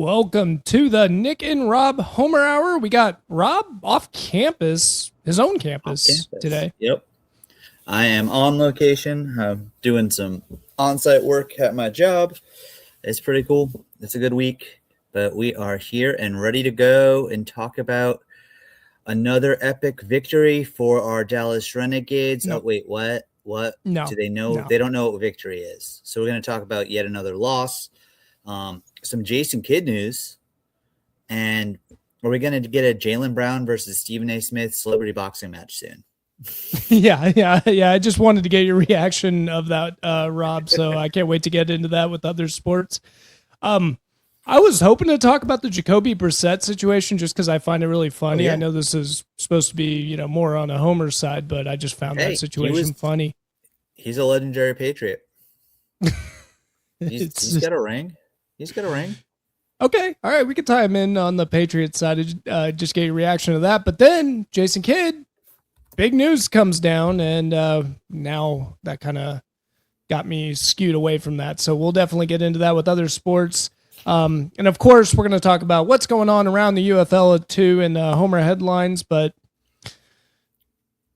Welcome to the Nick and Rob Homer Hour. We got Rob off campus, his own campus today. Yep. I am on location. I'm doing some on-site work at my job. It's pretty cool. It's a good week, but we are here and ready to go and talk about another epic victory for our Dallas Renegades. No. Oh, wait, what? What? No. Do they know? No. They don't know what victory is. So we're going to talk about yet another loss. Some Jason Kidd news, and are we going to get a Jalen Brown versus Stephen A. Smith celebrity boxing match soon? Yeah. I just wanted to get your reaction of that, Rob. So I can't wait to get into that with other sports. I was hoping to talk about the Jacoby Brissett situation just because I find it really funny. I know this is supposed to be, more on a Homer side, but I just found that situation funny. He's a legendary Patriot. He's got a ring. He's got a ring. Okay. All right. We can tie him in on the Patriots side. Just get your reaction to that. But then Jason Kidd, big news comes down, and now that kind of got me skewed away from that. So we'll definitely get into that with other sports. And of course, we're going to talk about what's going on around the UFL too in Homer headlines. But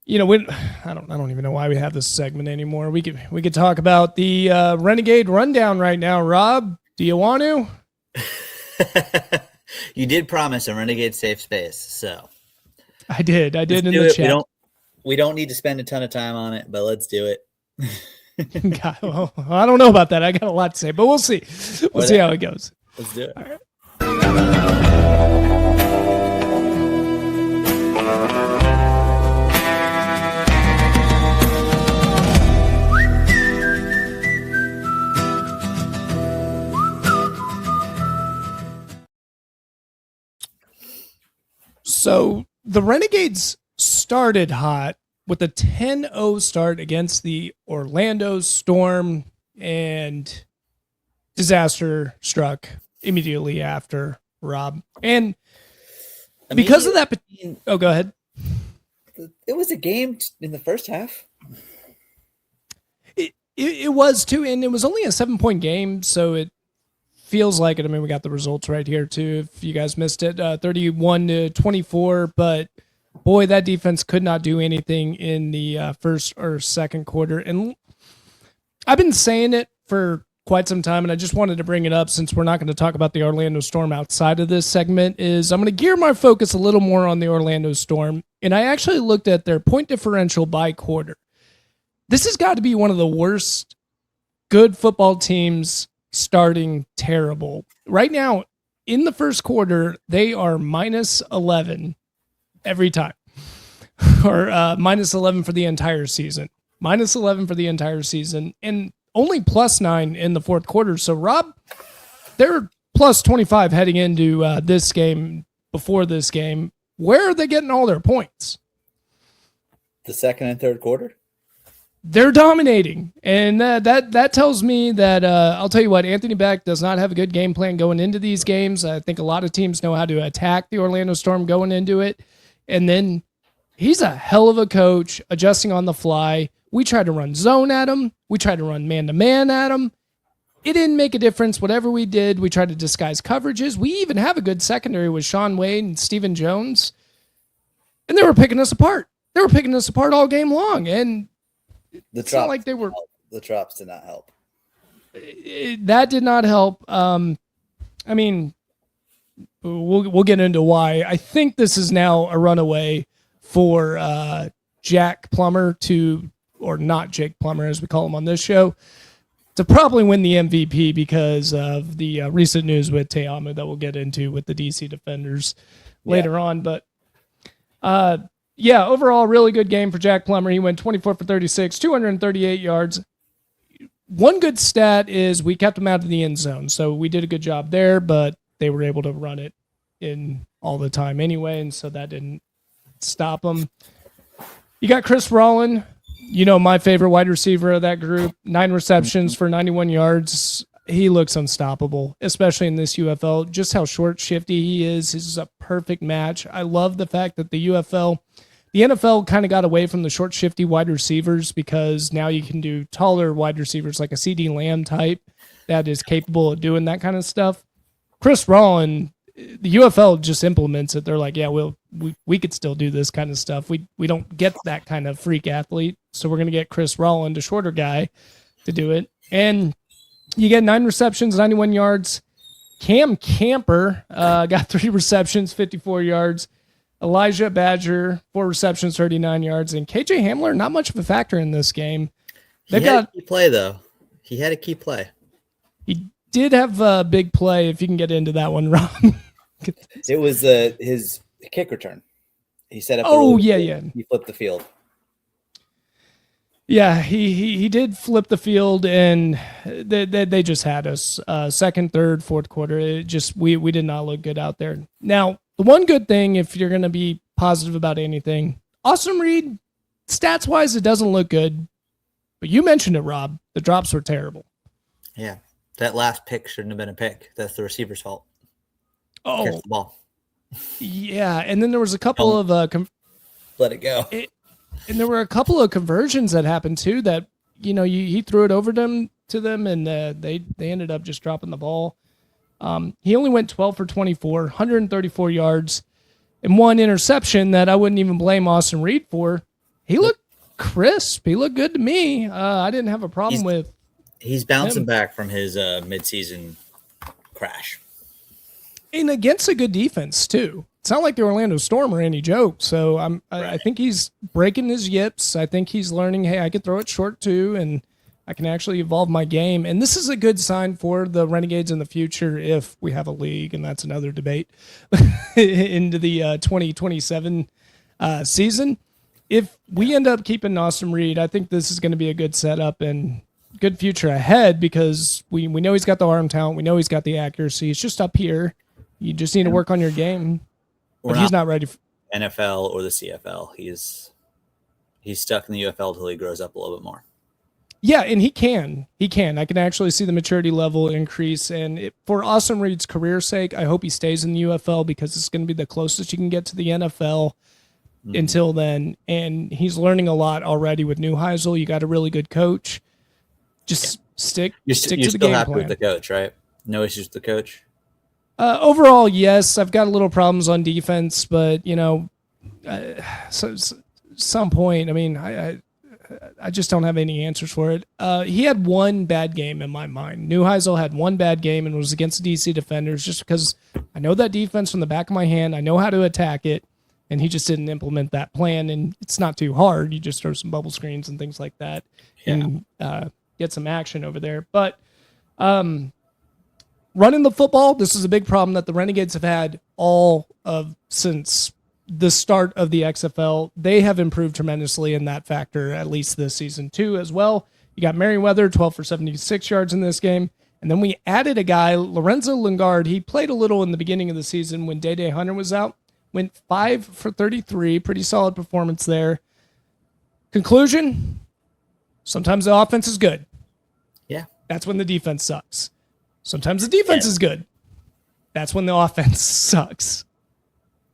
I don't even know why we have this segment anymore. We could talk about the Renegade Rundown right now. Rob, do you want to? You did promise a Renegade safe space, so I did in the chat. We don't need to spend a ton of time on it, but let's do it. God, well, I don't know about that. I got a lot to say, but we'll see. We'll see how it goes. Let's do it. All right. So the Renegades started hot with a 10-0 start against the Orlando Storm, and disaster struck immediately after, Rob. And because of that, go ahead. It was a game in the first half. It was too, and it was only a 7-point game, so it feels like it. I mean, we got the results right here too. If you guys missed it, 31-24. But boy, that defense could not do anything in the first or second quarter. And I've been saying it for quite some time, and I just wanted to bring it up since we're not going to talk about the Orlando Storm outside of this segment. Is I'm going to gear my focus a little more on the Orlando Storm, and I actually looked at their point differential by quarter. This has got to be one of the worst good football teams starting terrible. Right now, in the first quarter, they are minus 11 every time. Or minus 11 for the entire season. Minus 11 for the entire season. And only plus 9 in the fourth quarter. So, Rob, they're plus 25 heading into this game, before this game. Where are they getting all their points? The second and third quarter? They're dominating, and that tells me that I'll tell you what, Anthony Beck does not have a good game plan going into these games. I think a lot of teams know how to attack the Orlando Storm going into it, and then he's a hell of a coach adjusting on the fly. We tried to run zone at him. We tried to run man-to-man at him. It didn't make a difference. Whatever we did, we tried to disguise coverages. We even have a good secondary with Sean Wade and Stephen Jones, and they were picking us apart. They were picking us apart all game long, and it's not like they were. The drops did not help. That did not help. I mean, we'll get into why. I think this is now a runaway for Jack Plummer or not Jake Plummer as we call him on this show, to probably win the MVP because of the recent news with Te'amu that we'll get into with the DC Defenders later on. But overall, really good game for Jack Plummer. He went 24 for 36, 238 yards. One good stat is we kept him out of the end zone, so we did a good job there, but they were able to run it in all the time anyway, and so that didn't stop them. You got Chris Rollin, my favorite wide receiver of that group, 9 receptions for 91 yards. He looks unstoppable, especially in this UFL. Just how short shifty he is. This is a perfect match. I love the fact that the NFL kind of got away from the short shifty wide receivers because now you can do taller wide receivers like a CD Lamb type that is capable of doing that kind of stuff. Chris Rollin, the UFL just implements it. They're like, yeah, we could still do this kind of stuff. We don't get that kind of freak athlete, so we're gonna get Chris Rollin, the shorter guy, to do it. And you get 9 receptions, 91 yards. Cam Camper got 3 receptions, 54 yards. Elijah Badger, 4 receptions, 39 yards. And KJ Hamler, not much of a factor in this game. He had a key play, though. He had a key play. He did have a big play, if you can get into that one, Rob. It was his kick return. He set up. Yeah. He flipped the field. Yeah, he did flip the field, and they just had us second, third, fourth quarter. It just we did not look good out there. Now, the one good thing, if you're going to be positive about anything, Austin Reed, stats wise, it doesn't look good. But you mentioned it, Rob. The drops were terrible. Yeah, that last pick shouldn't have been a pick. That's the receiver's fault. Oh, catch the ball. Yeah, and then there was a couple of let it go. And there were a couple of conversions that happened too. That he threw it over to them, and they ended up just dropping the ball. He only went 12 for 24, 134 yards, and 1 interception that I wouldn't even blame Austin Reed for. He looked crisp. He looked good to me. I didn't have a problem with. He's bouncing back from his midseason crash. And against a good defense too. It's not like the Orlando Storm or any joke. So I think he's breaking his yips. I think he's learning, hey, I can throw it short too, and I can actually evolve my game. And this is a good sign for the Renegades in the future if we have a league, and that's another debate, into the 2027 season. If we end up keeping Austin Reed, I think this is going to be a good setup and good future ahead, because we know he's got the arm talent. We know he's got the accuracy. It's just up here. You just need to work on your game. But he's not ready for NFL or the CFL. He's stuck in the UFL until he grows up a little bit more. Yeah, and he can. I can actually see the maturity level increase. And for Austin Reed's career's sake, I hope he stays in the UFL, because it's going to be the closest you can get to the NFL until then. And he's learning a lot already with Neuheisel. You got a really good coach. Just stick to the game plan. You're still happy with the coach, right? No issues with the coach? Overall, yes. I've got a little problems on defense, but some point, I mean, I just don't have any answers for it. He had one bad game in my mind. Neuheisel had one bad game, and it was against the DC Defenders, just because I know that defense from the back of my hand. I know how to attack it, and he just didn't implement that plan. And it's not too hard. You just throw some bubble screens and things like that, and get some action over there. But running the football, this is a big problem that the Renegades have had since the start of the XFL. They have improved tremendously in that factor, at least this season too, as well. You got Merriweather, 12 for 76 yards in this game. And then we added a guy, Lorenzo Lingard. He played a little in the beginning of the season when Day Hunter was out. Went 5 for 33. Pretty solid performance there. Conclusion, sometimes the offense is good. Yeah. That's when the defense sucks. Sometimes the defense is good. That's when the offense sucks.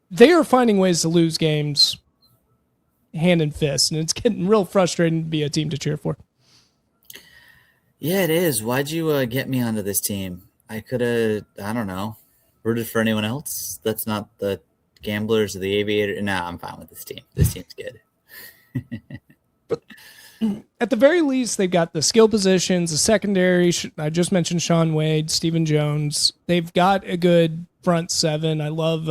They are finding ways to lose games hand and fist, and it's getting real frustrating to be a team to cheer for. Yeah, it is. Why'd you get me onto this team? I could have, I don't know, rooted for anyone else. That's not the Gamblers or the Aviators. Nah, I'm fine with this team. This team's good. At the very least, they've got the skill positions, the secondary. I just mentioned Sean Wade, Stephen Jones. They've got a good front seven. I love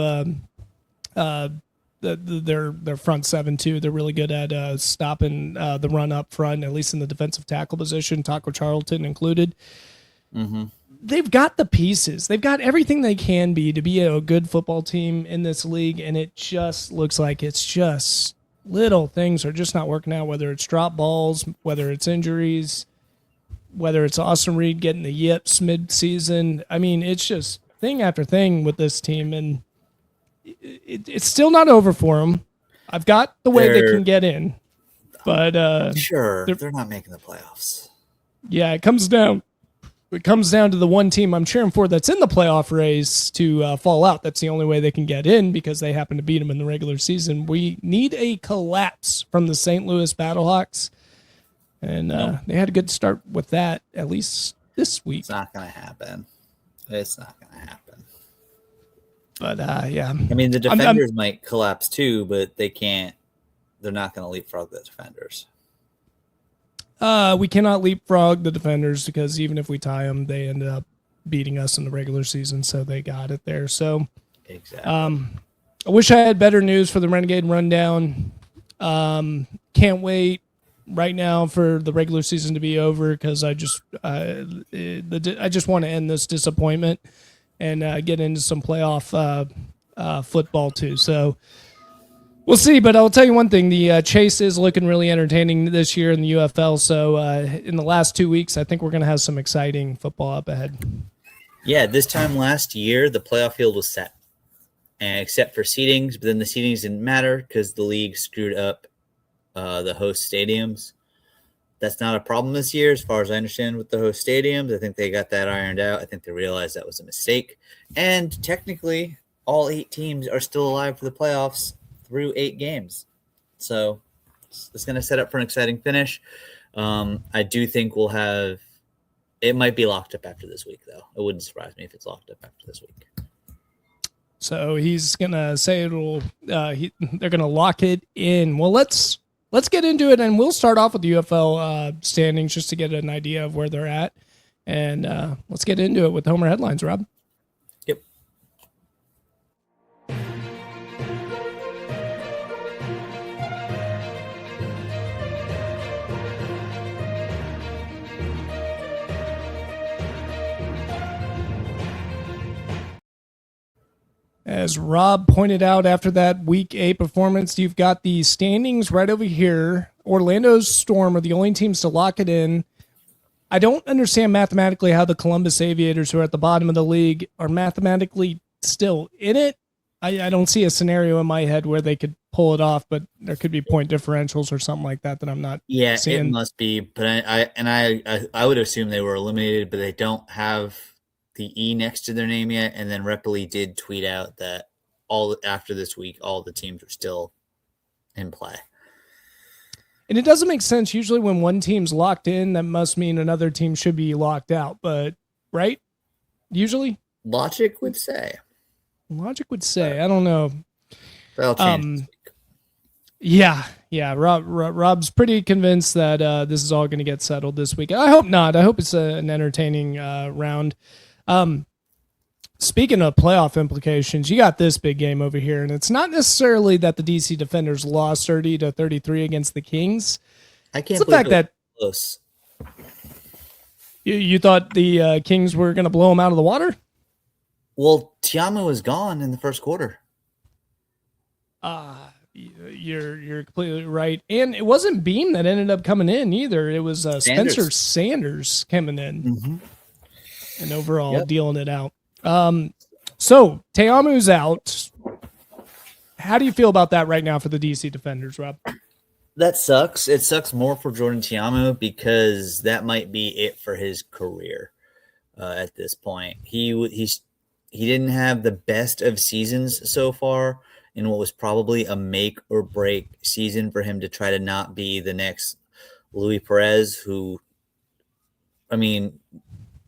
their front seven too. They're really good at stopping the run up front, at least in the defensive tackle position. Taco Charlton included. Mm-hmm. They've got the pieces. They've got everything they can be to be a good football team in this league, and it just looks like it's just little things are just not working out, whether it's drop balls, whether it's injuries, whether it's Austin Reed getting the yips mid-season. I mean, it's just thing after thing with this team, and it's still not over for them. I've got the way they can get in, but they're not making the playoffs. Yeah, it comes down to the one team I'm cheering for that's in the playoff race to fall out. That's the only way they can get in, because they happen to beat them in the regular season. We need a collapse from the St. Louis Battlehawks, and they had a good start with that, at least this week. It's not going to happen. It's not going to happen. But yeah, I mean, the defenders might collapse too, but they can't. They're not going to leapfrog the defenders. We cannot leapfrog the defenders because even if we tie them, they end up beating us in the regular season, so they got it there. So exactly. I wish I had better news for the Renegade Rundown. Can't wait right now for the regular season to be over because I just want to end this disappointment and get into some playoff football too. So we'll see, but I'll tell you one thing. The chase is looking really entertaining this year in the UFL. So in the last 2 weeks, I think we're going to have some exciting football up ahead. Yeah, this time last year, the playoff field was set, and except for seedings, but then the seedings didn't matter because the league screwed up the host stadiums. That's not a problem this year, as far as I understand, with the host stadiums. I think they got that ironed out. I think they realized that was a mistake. And technically, all 8 teams are still alive for the playoffs through 8 games. So it's going to set up for an exciting finish. I do think we'll have – it might be locked up after this week, though. It wouldn't surprise me if it's locked up after this week. So he's going to say it'll they're going to lock it in. Well, let's get into it, and we'll start off with the UFL standings just to get an idea of where they're at. And let's get into it with Homer Headlines, Rob. Yep. As Rob pointed out after that Week 8 performance, you've got the standings right over here. Orlando's Storm are the only teams to lock it in. I don't understand mathematically how the Columbus Aviators, who are at the bottom of the league, are mathematically still in it. I don't see a scenario in my head where they could pull it off, but there could be point differentials or something like that I'm not seeing. It must be. But I would assume they were eliminated, but they don't have the E next to their name yet. And then Repoli did tweet out that after this week, all the teams are still in play. And it doesn't make sense. Usually when one team's locked in, that must mean another team should be locked out. But, right? Usually? Logic would say. I don't know. That'll change this week. Yeah. Rob's pretty convinced that this is all going to get settled this week. I hope not. I hope it's an entertaining round. Speaking of playoff implications, you got this big game over here, and it's not necessarily that the DC Defenders lost 30-33 against the Kings. I can't it's the fact that close. You thought the Kings were going to blow them out of the water? Well, Tiamu was gone in the first quarter. You're completely right. And it wasn't Beam that ended up coming in either. It was Spencer Sanders coming in. Mm-hmm. And overall dealing it out. So Teamu's out. How do you feel about that right now for the DC Defenders, Rob? That sucks. It sucks more for Jordan Tiamu because that might be it for his career at this point. He didn't have the best of seasons so far in what was probably a make or break season for him to try to not be the next Louis Perez, who, I mean,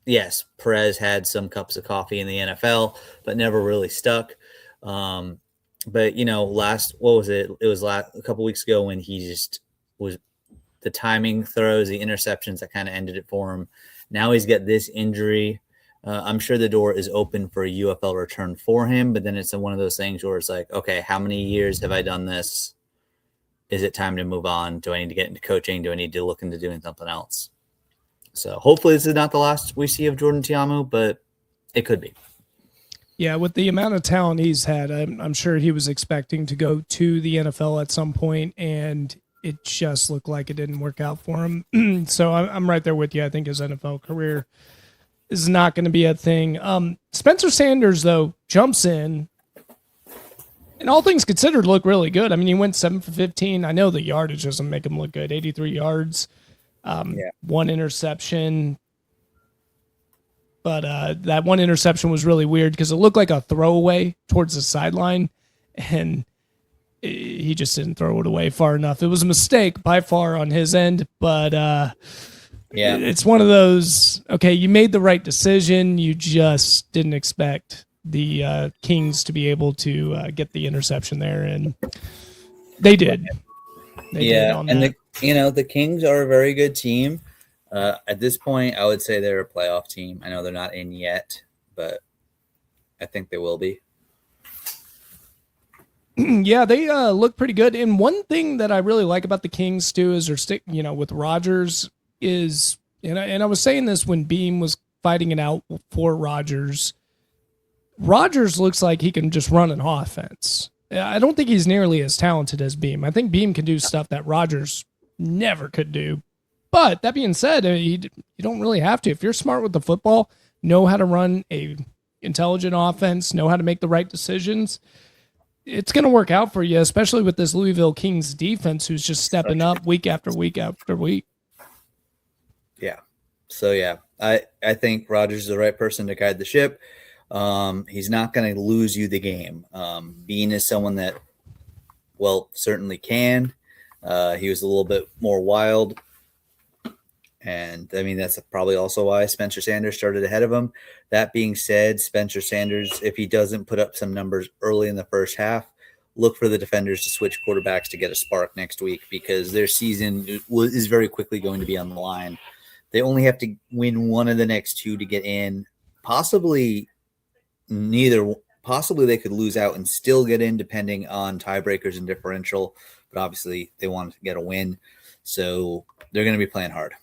yes, Perez had some cups of coffee in the NFL, but never really stuck. But, you know, it was a couple weeks ago when he just was the timing throws, the interceptions that kind of ended it for him. Now he's got this injury. I'm sure the door is open for a UFL return for him, but then it's one of those things where it's like, okay, how many years have I done this? Is it time to move on? Do I need to get into coaching? Do I need to look into doing something else? So hopefully this is not the last we see of Jordan Tiamu, but it could be. Yeah, with the amount of talent he's had, I'm sure he was expecting to go to the NFL at some point, and it just looked like it didn't work out for him. So I'm right there with you. I think his NFL career is not going to be a thing. Spencer Sanders, though, jumps in, and all things considered, look really good. I mean, he went 7 for 15. I know the yardage doesn't make him look good. 83 yards, one interception. But that one interception was really weird because it looked like a throwaway towards the sideline, and he just didn't throw it away far enough. It was a mistake by far on his end, but it's one of those, okay, you made the right decision. You just didn't expect the Kings to be able to get the interception there, and they did. They did on and that. the Kings are a very good team. At this point, I would say they're a playoff team. I know they're not in yet, but I think they will be. Yeah, they look pretty good. And one thing that I really like about the Kings too is they're with Rodgers is, and I was saying this when Beam was fighting it out for Rodgers. Rodgers looks like he can just run an offense. I don't think he's nearly as talented as Beam. I think Beam can do stuff that Rodgers never could do. But that being said, you don't really have to. If you're smart with the football, know how to run a intelligent offense, know how to make the right decisions, it's going to work out for you, especially with this Louisville Kings defense who's just stepping up week after week after week. Yeah. So, yeah, I think Rodgers is the right person to guide the ship. He's not going to lose you the game. Bean is someone that, certainly can. He was a little bit more wild. And, I mean, that's probably also why Spencer Sanders started ahead of him. That being said, Spencer Sanders, if he doesn't put up some numbers early in the first half, look for the defenders to switch quarterbacks to get a spark next week because their season is very quickly going to be on the line. They only have to win one of the next two to get in. Possibly they could lose out and still get in depending on tiebreakers and differential. But obviously they want to get a win. So they're going to be playing hard.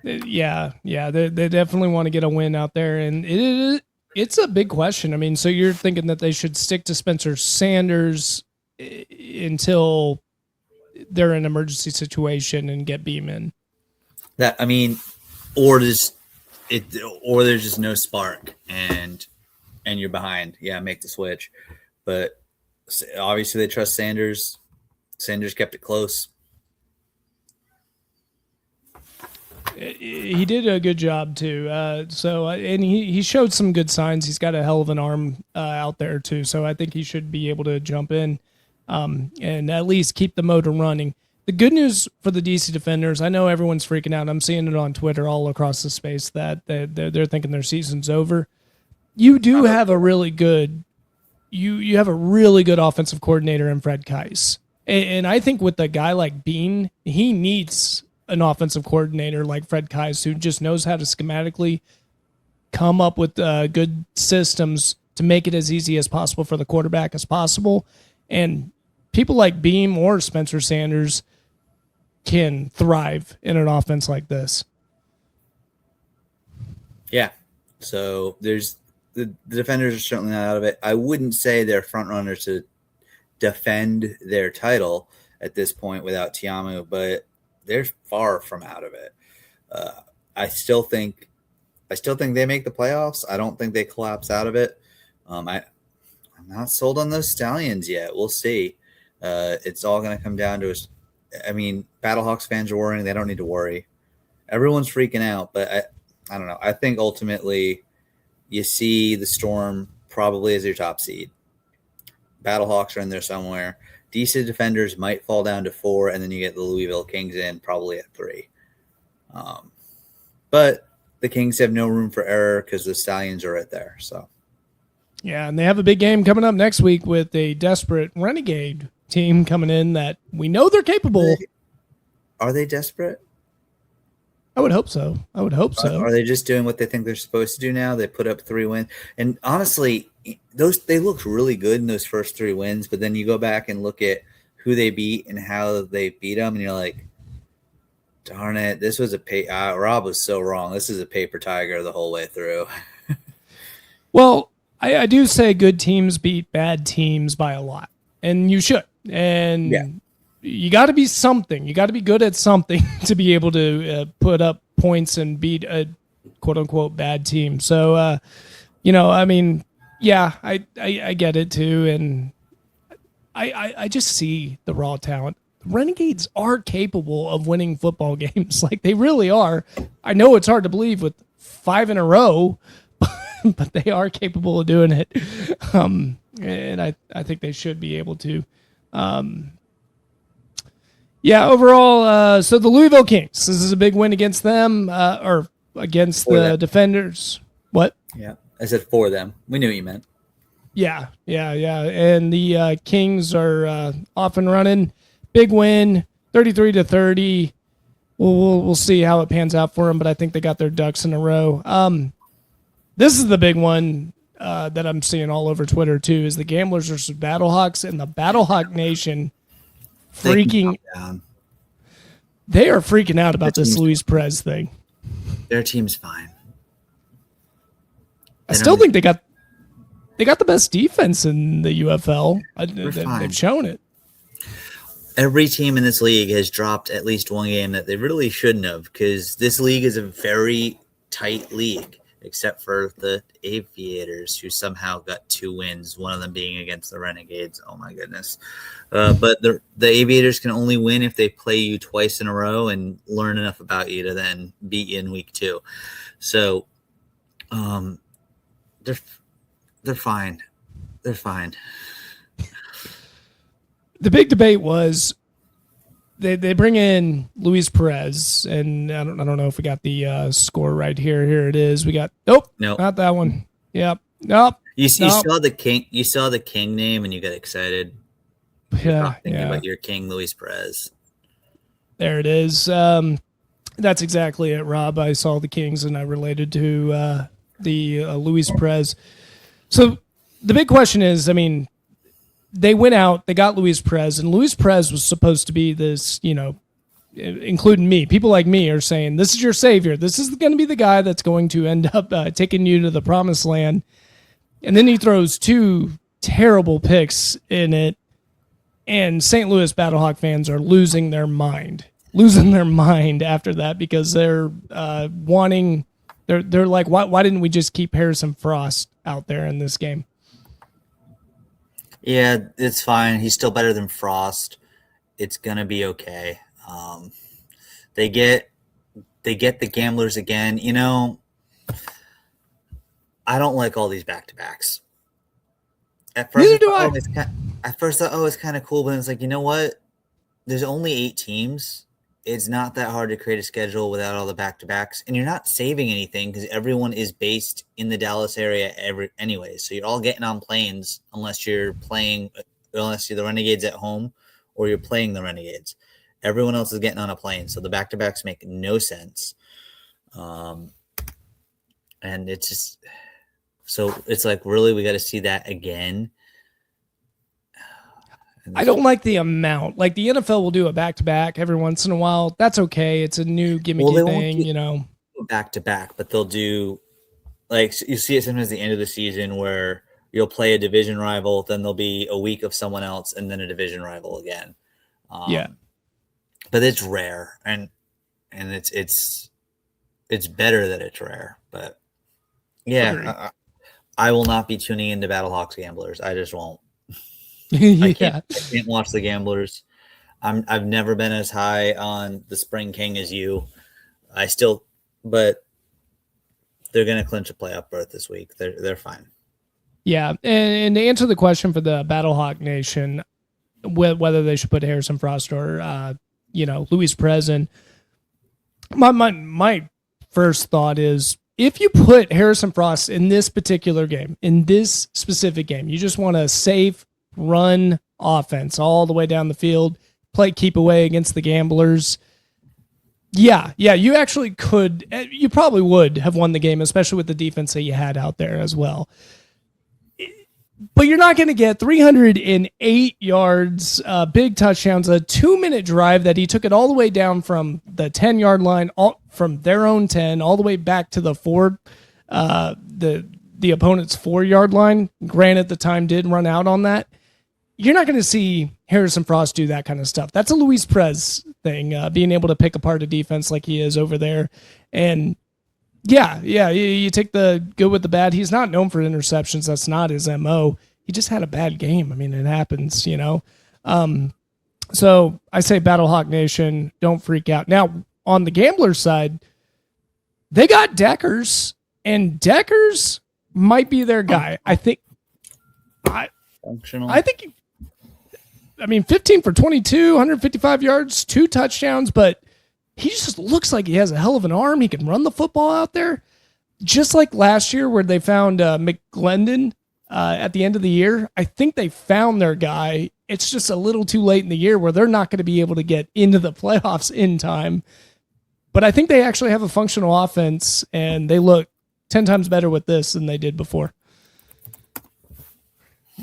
Yeah, they definitely want to get a win out there, and it's a big question. I mean, so you're thinking that they should stick to Spencer Sanders until they're in an emergency situation and get Beam in? Or there's just no spark and you're behind. Yeah, make the switch. But obviously they trust Sanders. Sanders kept it close. He did a good job too. And he showed some good signs. He's got a hell of an arm out there too. So I think he should be able to jump in and at least keep the motor running. The good news for the DC Defenders, I know everyone's freaking out. I'm seeing it on Twitter all across the space that they're thinking their season's over. You do have a really good, you have a really good offensive coordinator in Fred Keiss. And I think with a guy like Bean, he needs an offensive coordinator like Fred Keiss who just knows how to schematically come up with good systems to make it as easy as possible for the quarterback as possible. And people like Beam or Spencer Sanders can thrive in an offense like this. Yeah. So there's the defenders are certainly not out of it. I wouldn't say they're front runners to defend their title at this point without Tiamu, but they're far from out of it. I still think they make the playoffs. I don't think they collapse out of it. I'm not sold on those Stallions yet. We'll see. It's all going to come down to Battlehawks fans are worrying. They don't need to worry. Everyone's freaking out, but I don't know. I think ultimately you see the Storm probably as your top seed. Battlehawks are in there somewhere. DC Defenders might fall down to 4, and then you get the Louisville Kings in probably at 3. But the Kings have no room for error because the Stallions are right there. So, yeah, and they have a big game coming up next week with a desperate Renegade team coming in that we know they're capable. Are they desperate? I would hope so. Are they just doing what they think they're supposed to do now? They put up 3 wins. And honestly, they looked really good in those first 3 wins, but then you go back and look at who they beat and how they beat them, and you're like, darn it, this was Rob was so wrong. This is a paper tiger the whole way through. Well, I do say good teams beat bad teams by a lot, and you should. And yeah. You got to be something. You got to be good at something to be able to put up points and beat a quote-unquote bad team. So, I get it too, and I just see the raw talent. Renegades are capable of winning football games. Like, they really are. I know it's hard to believe with 5 in a row, but they are capable of doing it. And I think they should be able to. Overall, so the Louisville Kings, this is a big win against them, or against the Defenders. What? Yeah. I said for them. We knew what you meant. Yeah. And the Kings are off and running. Big win, 33-30. We'll see how it pans out for them, but I think they got their ducks in a row. This is the big one that I'm seeing all over Twitter too, is the Gamblers versus Battlehawks, and the Battlehawk Nation freaking down. They are freaking out about this Luis Perez thing. Their team's fine. I still think they got the best defense in the UFL. They've shown it. Every team in this league has dropped at least one game that they really shouldn't have, because this league is a very tight league, except for the Aviators, who somehow got 2 wins, one of them being against the Renegades. Oh, my goodness. But the Aviators can only win if they play you twice in a row and learn enough about you to then beat you in week 2. So they're fine. They're fine. The big debate was they bring in Luis Perez, and I don't know if we got the score right here. Here it is. We got nope, not that one. Yep, nope. You saw the king. You saw the king name, and you got excited. Thinking about your king, Luis Perez. There it is. That's exactly it, Rob. I saw the Kings, and I related to the Luis Perez. So the big question is, I mean, they went out, they got Luis Perez, and Luis Perez was supposed to be this, including me. People like me are saying, this is your savior. This is going to be the guy that's going to end up taking you to the promised land. And then he throws 2 terrible picks in it, and St. Louis Battlehawk fans are losing their mind after that, because they're wanting, they're like, why didn't we just keep Harrison Frost out there in this game? Yeah, it's fine. He's still better than Frost. It's gonna be okay. They get the Gamblers again. I don't like all these back-to-backs. Neither do I. At first, I thought, it's kind of cool, but it's like, you know what? There's only 8 teams. It's not that hard to create a schedule without all the back-to-backs, and you're not saving anything because everyone is based in the Dallas area anyway. So you're all getting on planes unless you're the Renegades at home or you're playing the Renegades. Everyone else is getting on a plane, so the back-to-backs make no sense. And it's just so it's like, really, we got to see that again. I don't like the amount. Like, the NFL will do a back-to-back every once in a while. That's okay. It's a new gimmicky thing, Back-to-back, but they'll do, like, you see it sometimes at the end of the season where you'll play a division rival, then there'll be a week of someone else, and then a division rival again. But it's rare, and it's better that it's rare. But yeah, I will not be tuning into Battlehawks Gamblers. I just won't. I can't watch the Gamblers. I've never been as high on the Spring King as you. But they're going to clinch a playoff berth this week. They're fine. Yeah, and to answer the question for the Battlehawk Nation, whether they should put Harrison Frost or Luis Perez in, my first thought is, if you put Harrison Frost in this particular game, in this specific game, you just want a safe run offense all the way down the field, keep away against the Gamblers. Yeah, you actually could. You probably would have won the game, especially with the defense that you had out there as well. But you're not going to get 308 yards, big touchdowns, a 2-minute drive that he took it all the way down from the 10-yard line, from their own 10, all the way back to the the opponent's 4-yard line. Granted, the time did run out on that. You're not going to see Harrison Frost do that kind of stuff. That's a Luis Perez thing, being able to pick apart a defense like he is over there. And yeah, you take the good with the bad. He's not known for interceptions. That's not his MO. He just had a bad game. I mean, it happens, So I say Battlehawk Nation, don't freak out. Now, on the Gambler side, they got Deckers, and Deckers might be their guy. I think. Functional. 15 for 22, 155 yards, 2 touchdowns, but he just looks like he has a hell of an arm. He can run the football out there. just like last year where they found McGlendon at the end of the year, I think they found their guy. It's just a little too late in the year where they're not going to be able to get into the playoffs in time. But I think they actually have a functional offense, and they look 10 times better with this than they did before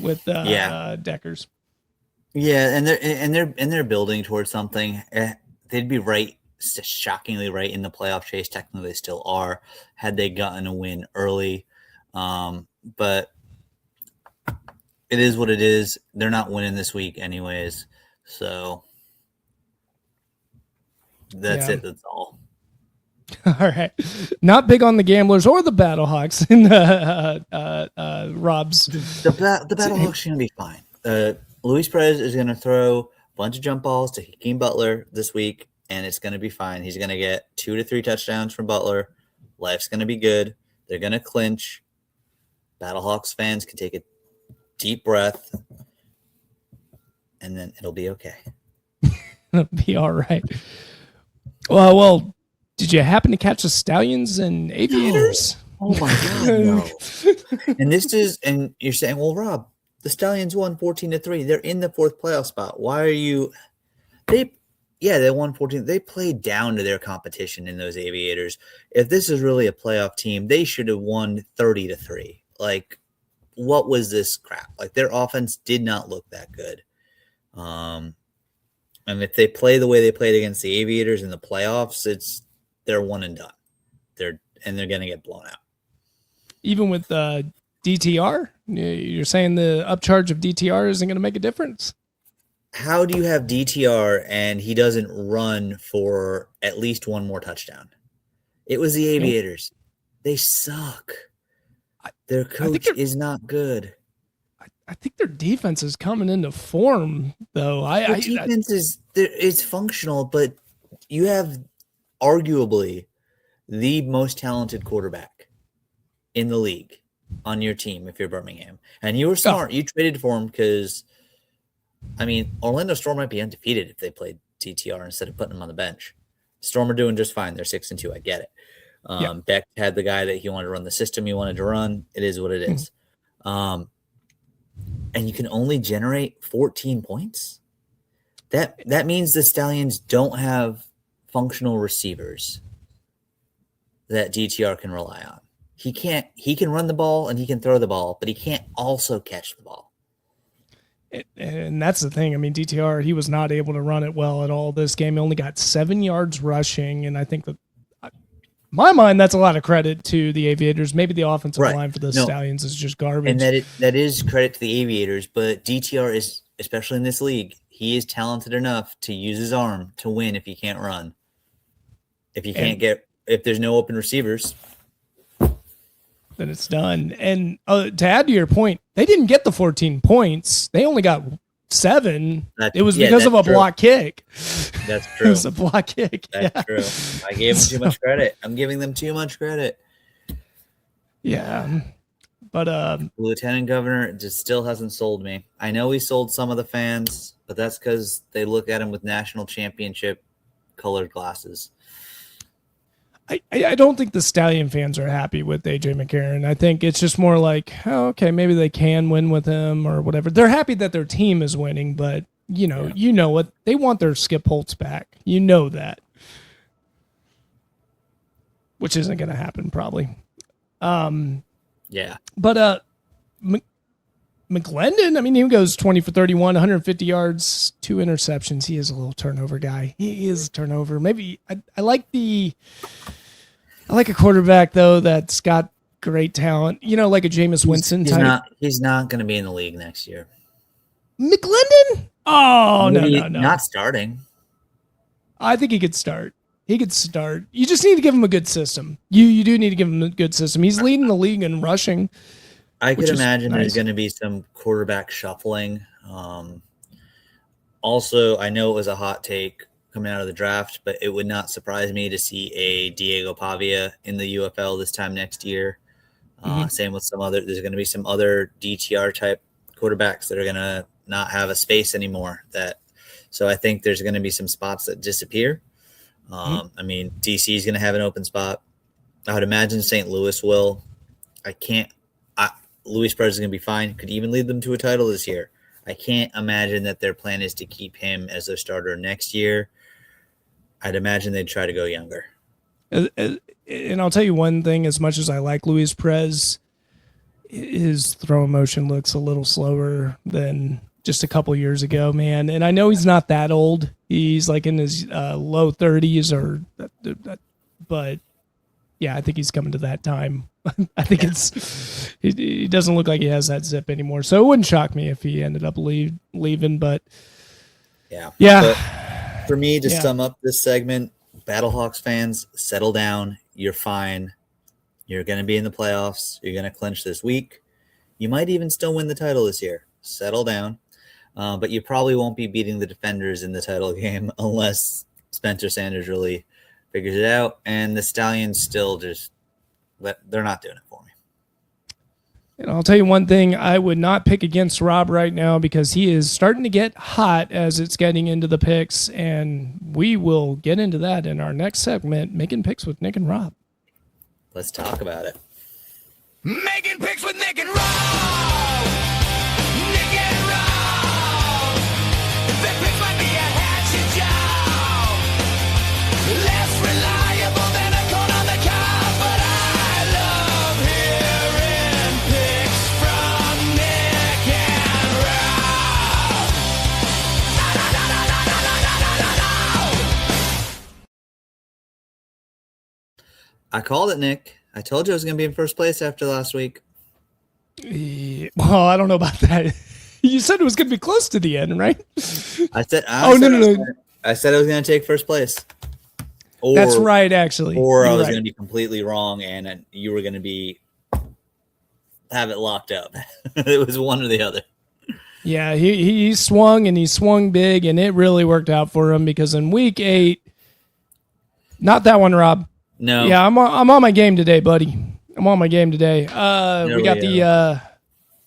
with Deckers. Yeah, and they're building towards something. They'd be right, shockingly right in the playoff chase. Technically, they still are. Had they gotten a win early, but it is what it is. They're not winning this week, anyways. So that's it. That's all. All right. Not big on the Gamblers or the Battlehawks in Rob's. The Battlehawks are going to be fine. Luis Perez is going to throw a bunch of jump balls to Hakeem Butler this week, and it's going to be fine. He's going to get 2 to 3 touchdowns from Butler. Life's going to be good. They're going to clinch. Battlehawks fans can take a deep breath, and then it'll be okay. It'll be all right. Well, did you happen to catch the Stallions and Aviators? No. Oh, my God, no. And you're saying, well, Rob, the Stallions won 14-3. They're in the 4th playoff spot. Why are you – they won 14. They played down to their competition in those Aviators. If this is really a playoff team, they should have won 30-3. Like, what was this crap? Like, their offense did not look that good. And if they play the way they played against the Aviators in the playoffs, they're one and done. They're going to get blown out. Even with DTR? You're saying the upcharge of DTR isn't going to make a difference? How do you have DTR and he doesn't run for at least one more touchdown? It was the Aviators. They suck. Their coach is not good. I think their defense is coming into form, though. Their defense is functional, but you have arguably the most talented quarterback in the league on your team if you're Birmingham. And you were smart. You traded for him because, Orlando Storm might be undefeated if they played DTR instead of putting him on the bench. Storm are doing just fine. They're 6-2. I get it. Beck had the guy that he wanted to run the system he wanted to run. It is what it is. And you can only generate 14 points. That means the Stallions don't have functional receivers that DTR can rely on. He can run the ball and he can throw the ball, but he can't also catch the ball. And that's the thing. DTR, he was not able to run it well at all this game. He only got 7 yards rushing, and I think that, in my mind, that's a lot of credit to the Aviators. Maybe the offensive line for the Stallions is just garbage. And that is credit to the Aviators, but DTR is, especially in this league, he is talented enough to use his arm to win if he can't run. If there's no open receivers, then it's done. And to add to your point, they didn't get the 14 points. They only got 7. It was because of a block kick. That's true. It was a block kick. That's true. I gave them too much credit. I'm giving them too much credit. Yeah. But Lieutenant Governor just still hasn't sold me. I know he sold some of the fans, but that's because they look at him with national championship colored glasses. I don't think the Stallion fans are happy with AJ McCarron. I think it's just more like, oh, okay, maybe they can win with him or whatever. They're happy that their team is winning, but you know what? They want their Skip Holtz back. You know that. Which isn't going to happen probably. Yeah. But McGlendon, he goes 20 for 31, 150 yards, 2 interceptions. He is a little turnover guy. He is a turnover. Maybe I like a quarterback though that's got great talent. Like a Jameis Winston type. He's not going to be in the league next year. McGlendon? Oh, no. Not starting. I think he could start. You just need to give him a good system. You do need to give him a good system. He's leading the league in rushing. I could imagine there's going to be some quarterback shuffling. Also, I know it was a hot take coming out of the draft, but it would not surprise me to see a Diego Pavia in the UFL this time next year. Same with there's going to be some other DTR type quarterbacks that are going to not have a space anymore. So I think there's going to be some spots that disappear. DC is going to have an open spot. I would imagine St. Louis will. Luis Perez is going to be fine. Could even lead them to a title this year. I can't imagine that their plan is to keep him as their starter next year. I'd imagine they'd try to go younger. And I'll tell you one thing, as much as I like Luis Perez, his throw motion looks a little slower than just a couple years ago, man. And I know he's not that old. He's like in his low 30s but yeah, I think he's coming to that time. I think he doesn't look like he has that zip anymore. So it wouldn't shock me if he ended up leaving, but yeah. But for me, to sum up this segment, Battlehawks fans, settle down. You're fine. You're going to be in the playoffs. You're going to clinch this week. You might even still win the title this year. Settle down. But you probably won't be beating the Defenders in the title game unless Spencer Sanders really figures it out. And the Stallions still they're not doing it for me. And I'll tell you one thing, I would not pick against Rob right now because he is starting to get hot as it's getting into the picks, and we will get into that in our next segment, Making Picks with Nick and Rob. Let's talk about it. Making Picks with Nick and Rob! Nick and Rob! Their picks might be a hatchet job. Less reliable than a corn on the cob, but I love hearing picks from Nick and Rob. No, no, no, no, no, no, no, no, no, no. I called it, Nick. I told you I was going to be in first place after last week. Well, I don't know about that. You said it was going to be close to the end, right? I said no. I said I was going to take first place. That's right, actually. Or I was going to be completely wrong, and you were going to have it locked up. It was one or the other. Yeah, he swung, and he swung big, and it really worked out for him because in week 8, not that one, Rob. No. Yeah, I'm on my game today, buddy. I'm on my game today. We got the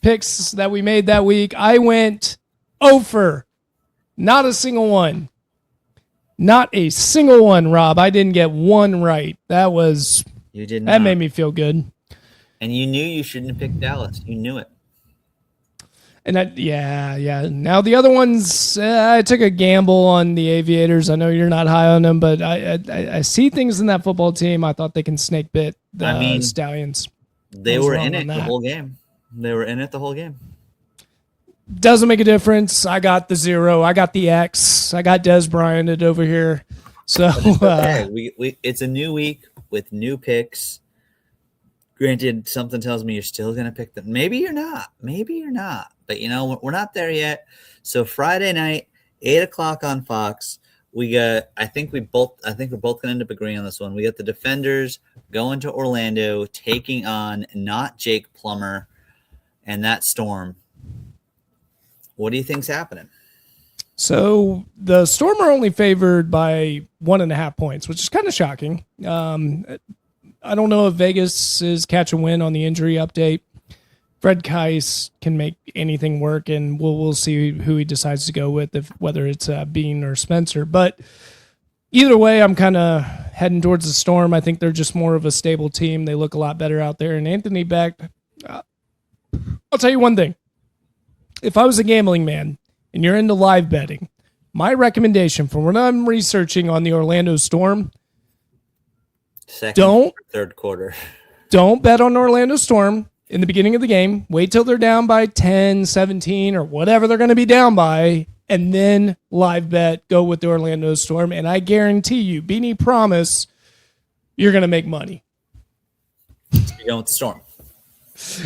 picks that we made that week. I went over. Not a single one. Not a single one, Rob. I didn't get one right. You did not. That made me feel good. And you knew you shouldn't have picked Dallas. You knew it. And yeah. Now the other ones, I took a gamble on the Aviators. I know you're not high on them, but I see things in that football team. I thought they can snake bit the Stallions. They were in it the whole game. They were in it the whole game. Doesn't make a difference. I got the 0. I got the X. I got Des Bryant over here. So it's a new week with new picks. Granted, something tells me you're still going to pick them. Maybe you're not. But, we're not there yet. So Friday night, 8 o'clock on Fox, we got – I think we're both going to end up agreeing on this one. We got the Defenders going to Orlando, taking on not Jake Plummer and that Storm. What do you think's happening? So the Storm are only favored by 1.5 points, which is kind of shocking. I don't know if Vegas is catch a win on the injury update. Fred Keiss can make anything work, and we'll see who he decides to go with, whether it's Bean or Spencer. But either way, I'm kind of heading towards the Storm. I think they're just more of a stable team. They look a lot better out there. And Anthony Beck, I'll tell you one thing. If I was a gambling man and you're into live betting, my recommendation for when I'm researching on the Orlando Storm, third quarter. Don't bet on Orlando Storm in the beginning of the game. Wait till they're down by 10, 17, or whatever they're going to be down by, and then live bet, go with the Orlando Storm. And I guarantee you, Beanie promise, you're going to make money. You're going with the Storm.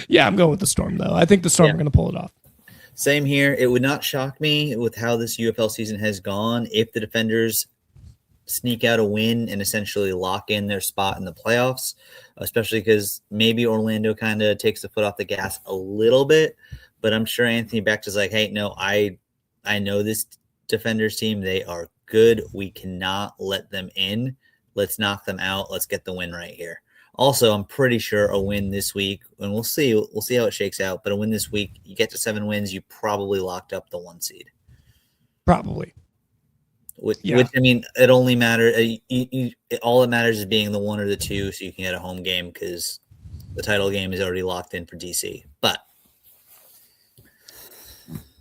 Yeah, I'm going with the Storm, though. I think the Storm are going to pull it off. Same here. It would not shock me with how this UFL season has gone if the Defenders sneak out a win and essentially lock in their spot in the playoffs, especially because maybe Orlando kind of takes the foot off the gas a little bit. But I'm sure Anthony Beck is like, hey, no, I know this Defenders team. They are good. We cannot let them in. Let's knock them out. Let's get the win right here. Also, I'm pretty sure a win this week, and we'll see how it shakes out, but a win this week, you get to 7 wins, you probably locked up the 1 seed. Probably. Which Yeah. I mean, it only matters. All it matters is being the one or the two, so you can get a home game because the title game is already locked in for DC. But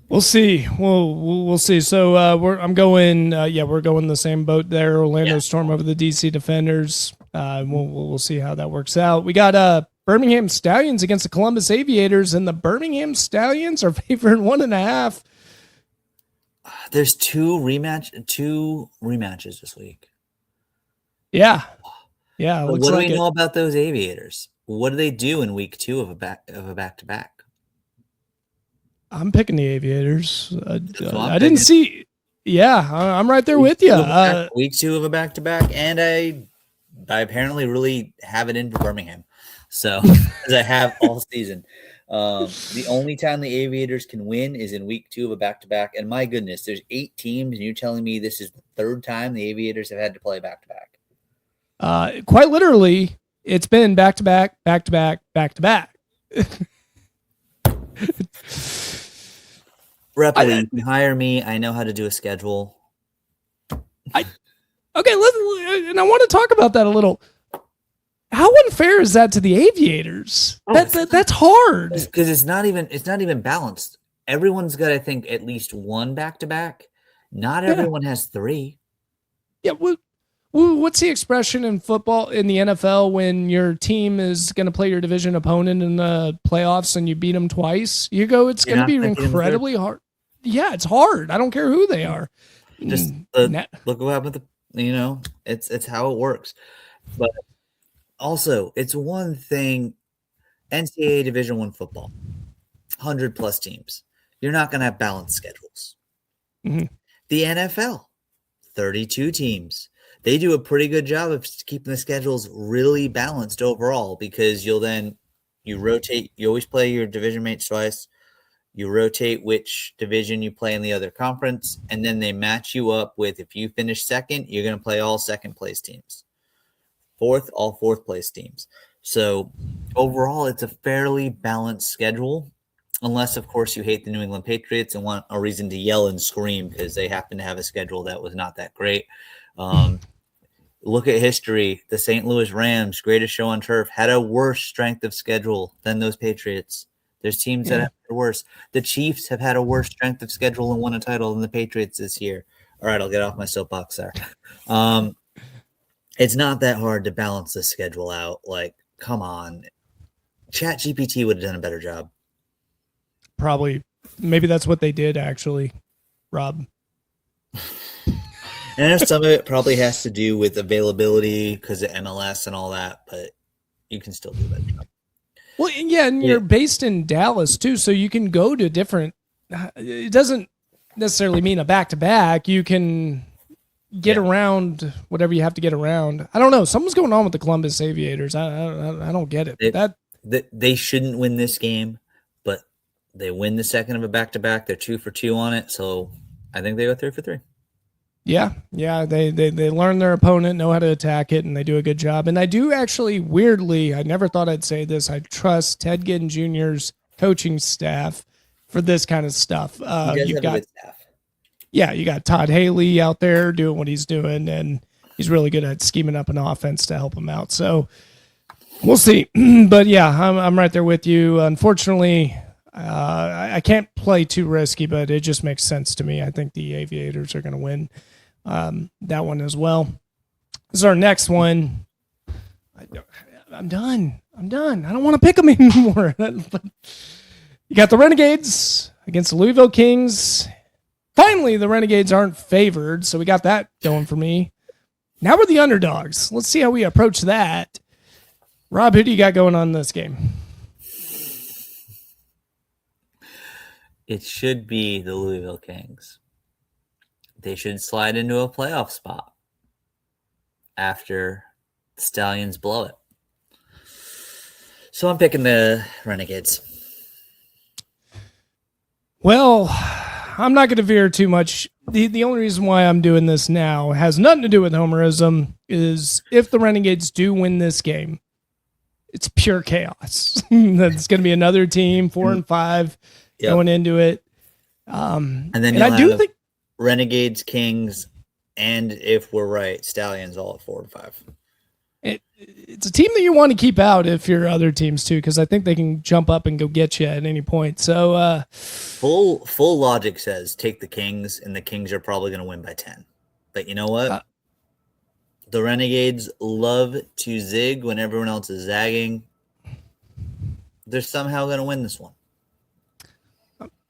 We'll see. We'll see. So we're going the same boat there. Orlando Storm over the DC Defenders. We'll see how that works out. We got Birmingham Stallions against the Columbus Aviators, and the Birmingham Stallions are favored 1.5. there's two rematches this week. Yeah. But Looks what do like we it. know about those Aviators? What do they do in week 2 of a back to back? I'm picking the Aviators. I'm I didn't see. Yeah, I'm right there with you. Week 2 of a back to back, and I apparently really have it in for Birmingham. So as I have all season. The only time the Aviators can win is in week 2 of a back to back. And my goodness, there's 8 teams, and you're telling me this is the 3rd time the Aviators have had to play back to back. Quite literally, it's been back to back, back to back, back to back. Repli, you can hire me. I know how to do a schedule. Okay, and I want to talk about that a little. How unfair is that to the Aviators? That's hard. Because it's not even balanced. Everyone's got, I think, at least one back to back. Not everyone has 3. Yeah. What's the expression in football in the NFL when your team is going to play your division opponent in the playoffs and you beat them twice? You go, it's going to be incredibly hard. Yeah, it's hard. I don't care who they are. Just look what happened. It's how it works. But also, it's one thing. NCAA Division I football, 100+ teams. You're not going to have balanced schedules. Mm-hmm. The NFL, 32 teams. They do a pretty good job of keeping the schedules really balanced overall because you rotate. You always play your division mates twice. You rotate which division you play in the other conference, and then they match you up with, if you finish second, you're going to play all second-place teams. Fourth, all fourth-place teams. So overall, it's a fairly balanced schedule, unless, of course, you hate the New England Patriots and want a reason to yell and scream because they happen to have a schedule that was not that great. Look at history. The St. Louis Rams, greatest show on turf, had a worse strength of schedule than those Patriots. There's teams that have had worse. The Chiefs have had a worse strength of schedule and won a title than the Patriots this year. All right, I'll get off my soapbox there. It's not that hard to balance the schedule out. Like, come on. ChatGPT would have done a better job. Probably. Maybe that's what they did, actually, Rob. And I know some of it probably has to do with availability because of MLS and all that, but you can still do a better job. Well, yeah, and you're based in Dallas, too, so you can go to different – it doesn't necessarily mean a back-to-back. You can get around whatever you have to get around. I don't know. Something's going on with the Columbus Aviators. I don't get it. They shouldn't win this game, but they win the second of a back-to-back. They're 2 for 2 on it, so I think they go 3 for 3. Yeah, they learn their opponent, know how to attack it, and they do a good job. And I do actually, weirdly, I never thought I'd say this, I trust Ted Ginn Jr.'s coaching staff for this kind of stuff. You've got, you got Todd Haley out there doing what he's doing, and he's really good at scheming up an offense to help him out. So we'll see. But yeah, I'm right there with you. Unfortunately, I can't play too risky, but it just makes sense to me. I think the Aviators are going to win that one as well. This is our next one. I'm done. I don't want to pick them anymore. You got the Renegades against the Louisville Kings. Finally, the Renegades aren't favored, so we got that going for me. Now we're the underdogs. Let's see how we approach that. Rob, who do you got going on in this game? It should be the Louisville Kings. They should slide into a playoff spot after the Stallions blow it. So I'm picking the Renegades. Well, I'm not going to veer too much. The only reason why I'm doing this now has nothing to do with homerism, is if the Renegades do win this game, it's pure chaos. That's going to be another team, 4-5, going into it. And then I do think Renegades, Kings, And if we're right, Stallions all at 4-5. It's a team that you want to keep out if you're other teams too, because I think they can jump up and go get you at any point. So full logic says take the Kings, and the Kings are probably going to win by 10. But you know what? The Renegades love to zig when everyone else is zagging. They're somehow going to win this one.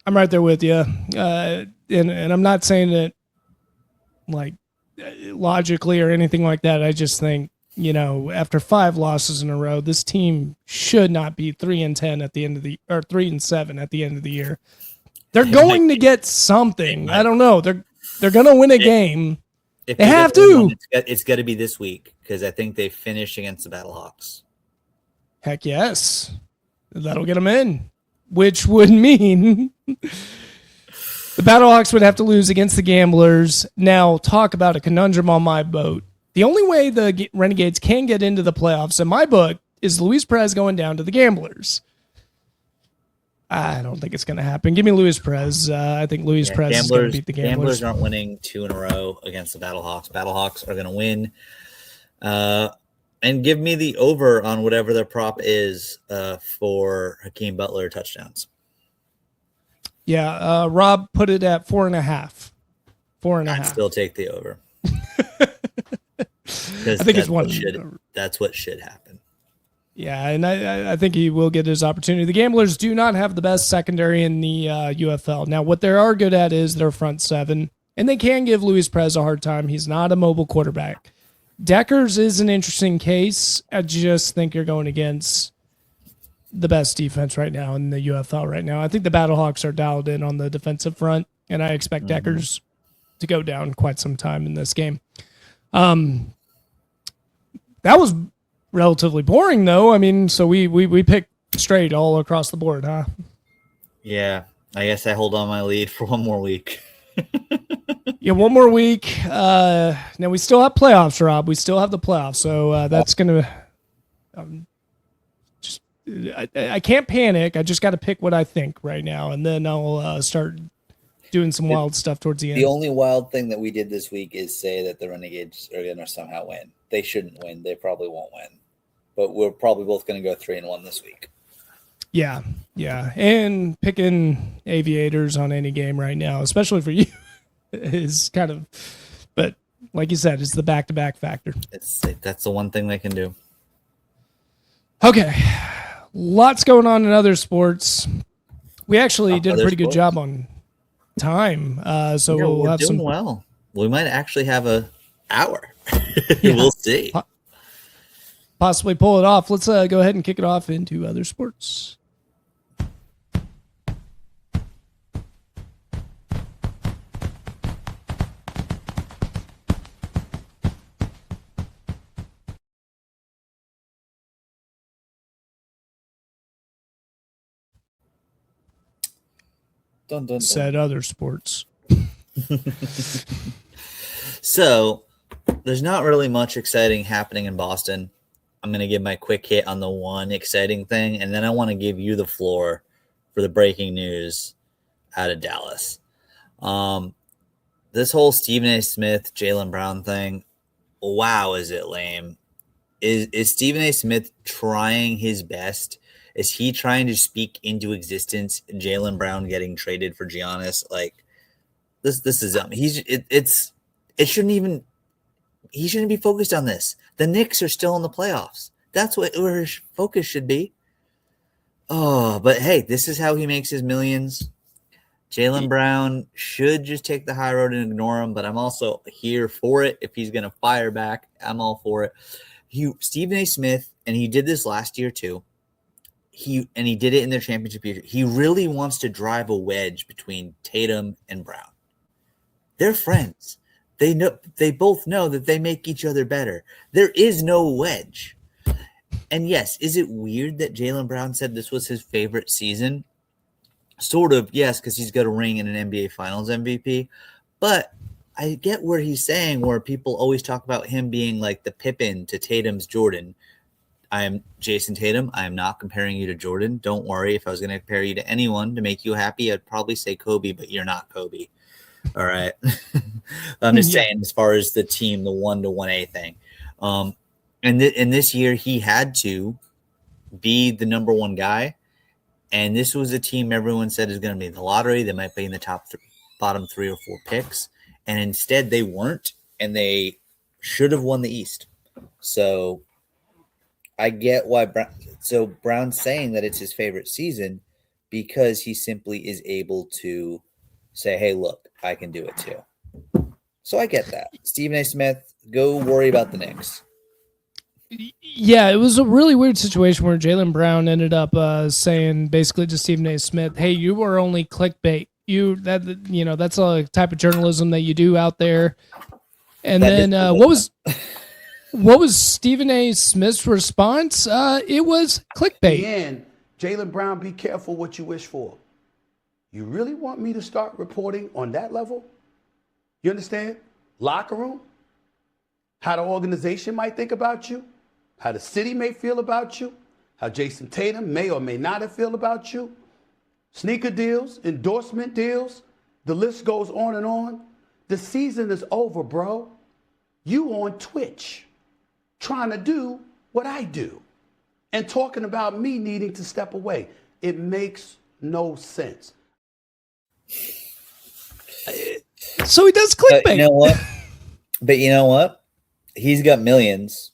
I'm right there with you, and I'm not saying it like logically or anything like that. I just think, after 5 losses in a row, this team should not be 3-10 at the end of the, or 3-7 at the end of the year. They're going to get something. I don't know. They're going to win a game. If they have to. It's got to be this week because I think they finish against the Battlehawks. Heck yes, that'll get them in, which would mean the Battlehawks would have to lose against the Gamblers. Now, talk about a conundrum on my boat. The only way the Renegades can get into the playoffs in my book is Luis Perez going down to the Gamblers. I don't think it's going to happen. Give me Luis Perez. I think Luis Perez is going to beat the Gamblers. Gamblers aren't winning 2 in a row against the Battlehawks. Battlehawks are going to win. And give me the over on whatever their prop is for Hakeem Butler touchdowns. Yeah, Rob put it at 4.5. 4.5. I'd still take the over. I think it's one. That's what should happen. Yeah, and I think he will get his opportunity. The Gamblers do not have the best secondary in the UFL. Now, what they are good at is their front 7, and they can give Luis Perez a hard time. He's not a mobile quarterback. Deckers is an interesting case. I just think you're going against the best defense right now in the UFL right now. I think the Battlehawks are dialed in on the defensive front, and I expect Deckers to go down quite some time in this game. That was relatively boring, though. I mean, so we picked straight all across the board, huh? Yeah, I guess I hold on my lead for one more week. Yeah, one more week. Now we still have playoffs, Rob. We still have the playoffs, so that's gonna. I can't panic. I just got to pick what I think right now, and then I'll start doing some wild stuff towards the end. The only wild thing that we did this week is say that the Renegades are going to somehow win. They shouldn't win. They probably won't win. But we're probably both going to go 3-1 this week. Yeah. And picking Aviators on any game right now, especially for you, is kind of, but like you said, it's the back-to-back factor. That's the one thing they can do. Okay. Lots going on in other sports. We actually did a pretty good job on time. So we'll have some. Well, we might actually have an hour. We'll see. Possibly pull it off. Let's go ahead and kick it off into other sports. Dun, dun, dun. Said other sports. So there's not really much exciting happening in Boston. I'm going to give my quick hit on the one exciting thing, and then I want to give you the floor for the breaking news out of Dallas. This whole Stephen A. Smith, Jalen Brown thing, wow, is it lame? Is Stephen A. Smith trying his best? Is he trying to speak into existence Jalen Brown getting traded for Giannis? Like, this is it shouldn't even. He shouldn't be focused on this. The Knicks are still in the playoffs. That's where his focus should be. Oh, but hey, this is how he makes his millions. Jalen Brown should just take the high road and ignore him, but I'm also here for it. If he's going to fire back, I'm all for it. Stephen A. Smith, and he did this last year too. He did it in their championship year. He really wants to drive a wedge between Tatum and Brown. They're friends. They both know that they make each other better. There is no wedge. And yes, is it weird that Jalen Brown said this was his favorite season? Sort of, yes, because he's got a ring in an NBA Finals MVP. But I get where he's saying, where people always talk about him being like the Pippen to Tatum's Jordan. I am Jason Tatum. I am not comparing you to Jordan. Don't worry. If I was going to compare you to anyone to make you happy, I'd probably say Kobe, but you're not Kobe. All right. I'm just Yeah. saying, as far as the team, the 1 to 1A thing. And this year he had to be the number one guy. And this was a team everyone said is going to be in the lottery. They might be in the bottom 3 or 4 picks. And instead they weren't, and they should have won the East. So I get why Brown's saying that it's his favorite season, because he simply is able to say, hey, look, I can do it too. So I get that. Stephen A. Smith, go worry about the Knicks. Yeah, it was a really weird situation where Jalen Brown ended up saying basically to Stephen A. Smith, "Hey, you are only clickbait. That's a type of journalism that you do out there." And then what was Stephen A. Smith's response? It was clickbait. And Jalen Brown, be careful what you wish for. You really want me to start reporting on that level? You understand? Locker room, how the organization might think about you, how the city may feel about you, how Jason Tatum may or may not have feel about you, sneaker deals, endorsement deals, the list goes on and on. The season is over, bro. You on Twitch trying to do what I do and talking about me needing to step away. It makes no sense. So he does clickbait. You know what? He's got millions,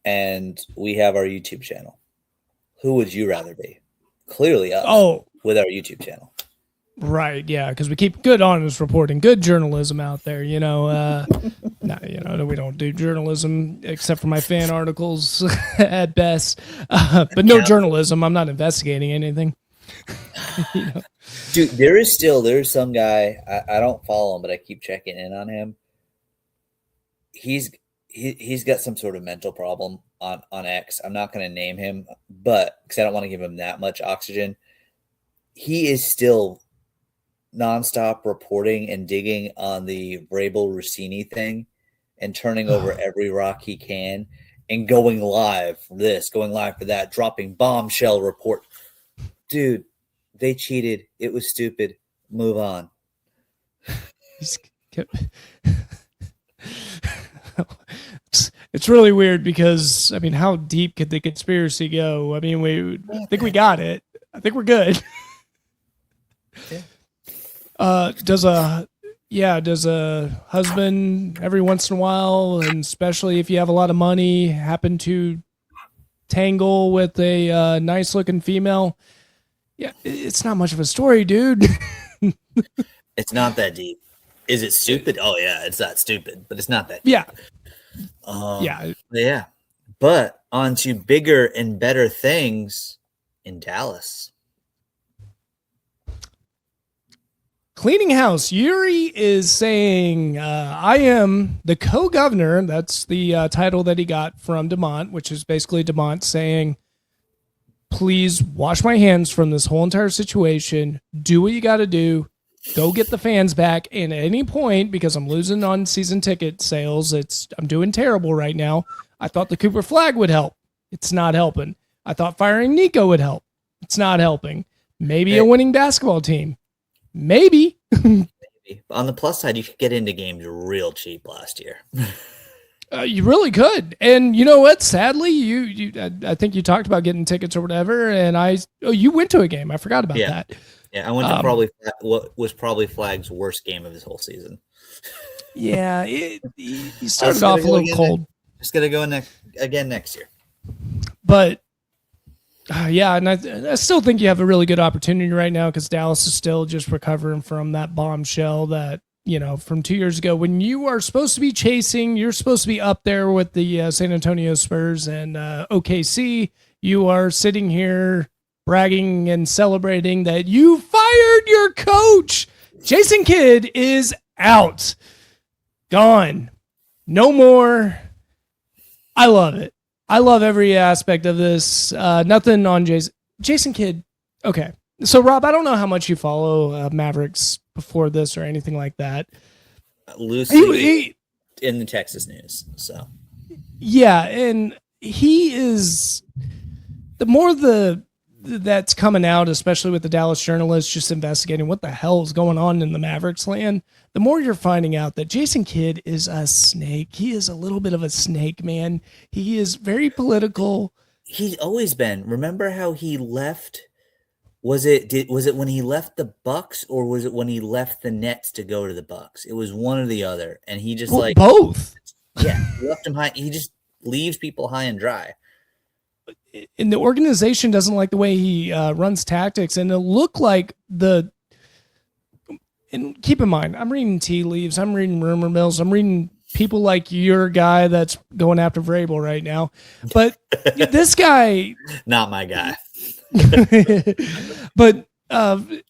and we have our YouTube channel. Who would you rather be? Clearly us, with our YouTube channel. Right, yeah, because we keep good honest reporting, good journalism out there. We don't do journalism except for my fan articles at best, but no journalism. I'm not investigating anything. Dude, there's some guy, I don't follow him, but I keep checking in on him. He's got some sort of mental problem on X. I'm not going to name him, but because I don't want to give him that much oxygen. He is still nonstop reporting and digging on the Vrabel Rossini thing and turning over every rock he can and going live for this, going live for that, dropping bombshell report. Dude, they cheated. It was stupid. Move on. It's really weird because, how deep could the conspiracy go? I think we got it. I think we're good. Yeah. Does a husband every once in a while, and especially if you have a lot of money, happen to tangle with a nice looking female? Yeah, it's not much of a story, dude. It's not that deep. Is it stupid? Oh yeah, it's that stupid, but it's not that deep. Yeah. Yeah. But on to bigger and better things in Dallas. Cleaning house. Yuri is saying, I am the co-governor. That's the title that he got from DeMont, which is basically DeMont saying, please wash my hands from this whole entire situation. Do what you got to do. Go get the fans back. And at any point, because I'm losing on season ticket sales, I'm doing terrible right now. I thought the Cooper flag would help. It's not helping. I thought firing Nico would help. It's not helping. Maybe a winning basketball team. Maybe. On the plus side, you could get into games real cheap last year. You really could. And you know what? Sadly, I think you talked about getting tickets or whatever, and you went to a game. I forgot about that. Yeah, I went to probably what was probably Flag's worst game of his whole season. Yeah, he started off a little cold. Just gonna go again next year. But yeah, and I still think you have a really good opportunity right now because Dallas is still just recovering from that bombshell that, from 2 years ago when you are supposed to be chasing, you're supposed to be up there with the San Antonio Spurs and OKC. You are sitting here bragging and celebrating that you fired your coach. Jason Kidd is out. Gone. No more. I love it. I love every aspect of this. Nothing on Jason Kidd. Okay. So, Rob, I don't know how much you follow Mavericks before this or anything like that. Loosely in the Texas news. So, yeah. And he is the more that's coming out, especially with the Dallas journalists just investigating what the hell is going on in the Mavericks land. the more you're finding out that Jason Kidd is a snake. He is a little bit of a snake, man. He is very political. He's always been. Remember how he left? Was it when he left the Bucks, or was it when he left the Nets to go to the Bucks? It was one or the other, and he just both. Yeah, he left him high. He just leaves people high and dry. And the organization doesn't like the way he runs tactics, and it looked like and keep in mind, I'm reading tea leaves, I'm reading rumor mills, I'm reading people like your guy that's going after Vrabel right now. But this guy, not my guy. But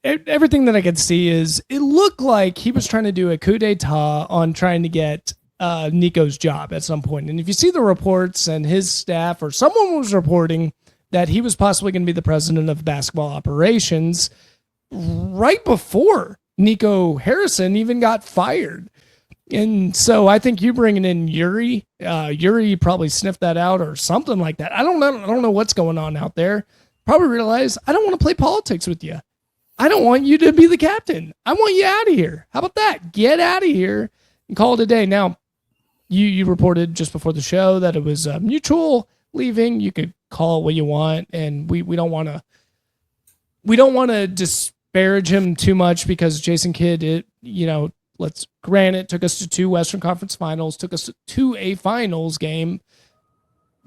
everything that I could see is it looked like he was trying to do a coup d'etat on trying to get Nico's job at some point. And if you see the reports, and his staff or someone was reporting that he was possibly going to be the president of basketball operations right before Nico Harrison even got fired. And so I think you bringing in Yuri probably sniffed that out or something like that. I don't know what's going on out there. Probably realize I don't want to play politics with you. I don't want you to be the captain. I want you out of here. How about that? Get out of here and call it a day. Now, you reported just before the show that it was mutual leaving. You could call it what you want, and we don't want to disparage him too much, because Jason Kidd, let's grant it, took us to 2 Western Conference Finals, took us to a finals game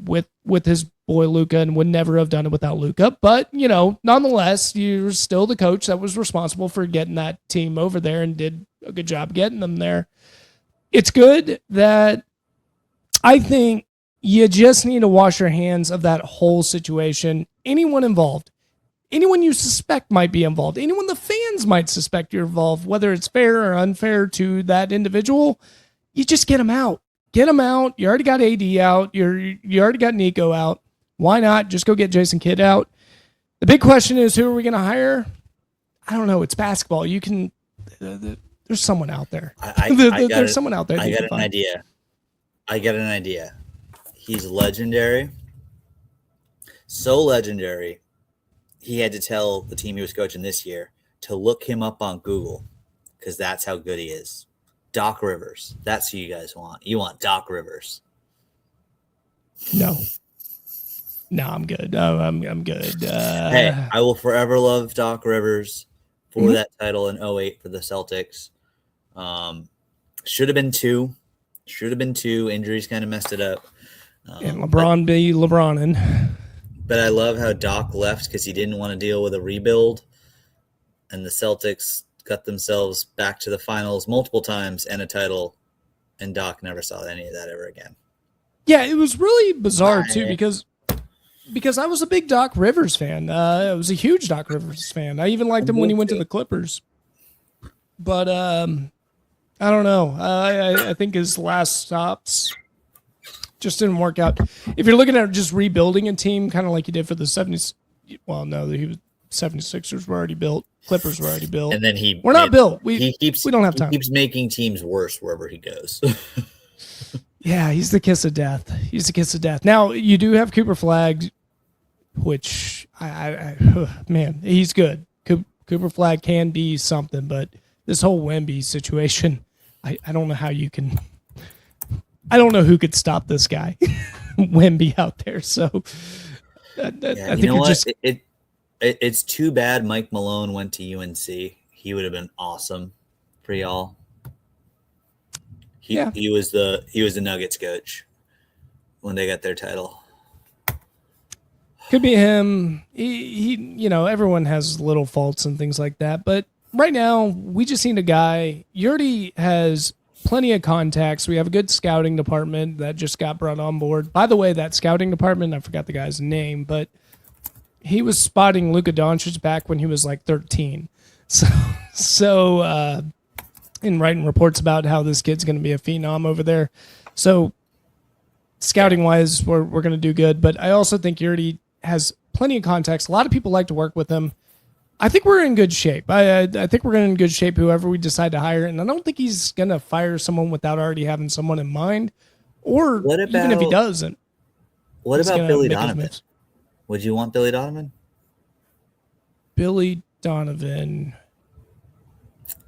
with his boy Luka, and would never have done it without Luka. But, nonetheless, you're still the coach that was responsible for getting that team over there and did a good job getting them there. It's good that I think you just need to wash your hands of that whole situation. Anyone involved, anyone you suspect might be involved, anyone the fans might suspect you're involved, whether it's fair or unfair to that individual, you just get them out. Get them out. You already got AD out. You already got Nico out. Why not just go get Jason Kidd out? The big question is, who are we going to hire? I don't know. It's basketball. You can. There's someone out there. There's someone out there. I got an idea. I got an idea. He's legendary. So legendary, he had to tell the team he was coaching this year to look him up on Google, because that's how good he is. Doc Rivers. That's who you guys want. You want Doc Rivers. No, I'm good. I'm good. Hey, I will forever love Doc Rivers for that title in 2008 for the Celtics. Should have been 2. Injuries kind of messed it up. And LeBron be LeBronin. But I love how Doc left because he didn't want to deal with a rebuild. And the Celtics got themselves back to the finals multiple times and a title. And Doc never saw any of that ever again. Yeah, it was really bizarre, too, because I was a big Doc Rivers fan. I was a huge Doc Rivers fan. I even liked him when he went to the Clippers. But I don't know. I think his last stops just didn't work out. If you're looking at just rebuilding a team, kind of like you did for the 70s, well, no, 76ers were already built. Clippers were already built. And then we're not built. We don't have time. He keeps making teams worse wherever he goes. Yeah, he's the kiss of death. Now, you do have Cooper Flagg, which, man, he's good. Cooper Flagg can be something, but this whole Wemby situation, I don't know how you can. I don't know who could stop this guy, Wemby out there. So I think you know what? It's too bad Mike Malone went to UNC. He would have been awesome for y'all. He was the Nuggets coach when they got their title. Could be him. He everyone has little faults and things like that, but right now we just need a guy. Yurdy has plenty of contacts. We have a good scouting department that just got brought on board. By the way, that scouting department, I forgot the guy's name, but he was spotting Luka Doncic back when he was like 13. So and writing reports about how this kid's going to be a phenom over there. So scouting wise, we're going to do good. But I also think Yurdy has plenty of contacts. A lot of people like to work with him. I think we're in good shape. I think we're in good shape, whoever we decide to hire. And I don't think he's going to fire someone without already having someone in mind. Or even if he doesn't. What about Billy Donovan? Would you want Billy Donovan? Billy Donovan.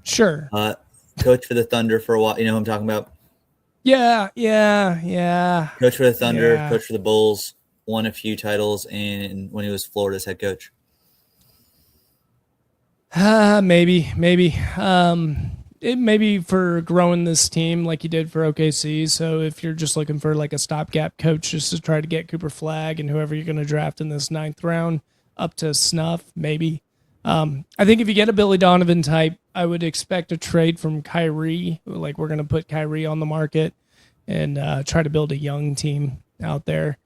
Sure. Coach for the Thunder for a while. You know who I'm talking about? Yeah. Coach for the Thunder, Yeah. coach for the Bulls, won a few titles when he was Florida's head coach. Maybe. It may be for growing this team like he did for OKC. So if you're just looking for like a stopgap coach just to try to get Cooper Flagg and whoever you're going to draft in this 9th round up to snuff, maybe. I think if you get a Billy Donovan type, I would expect a trade from Kyrie. Like we're going to put Kyrie on the market and try to build a young team out there.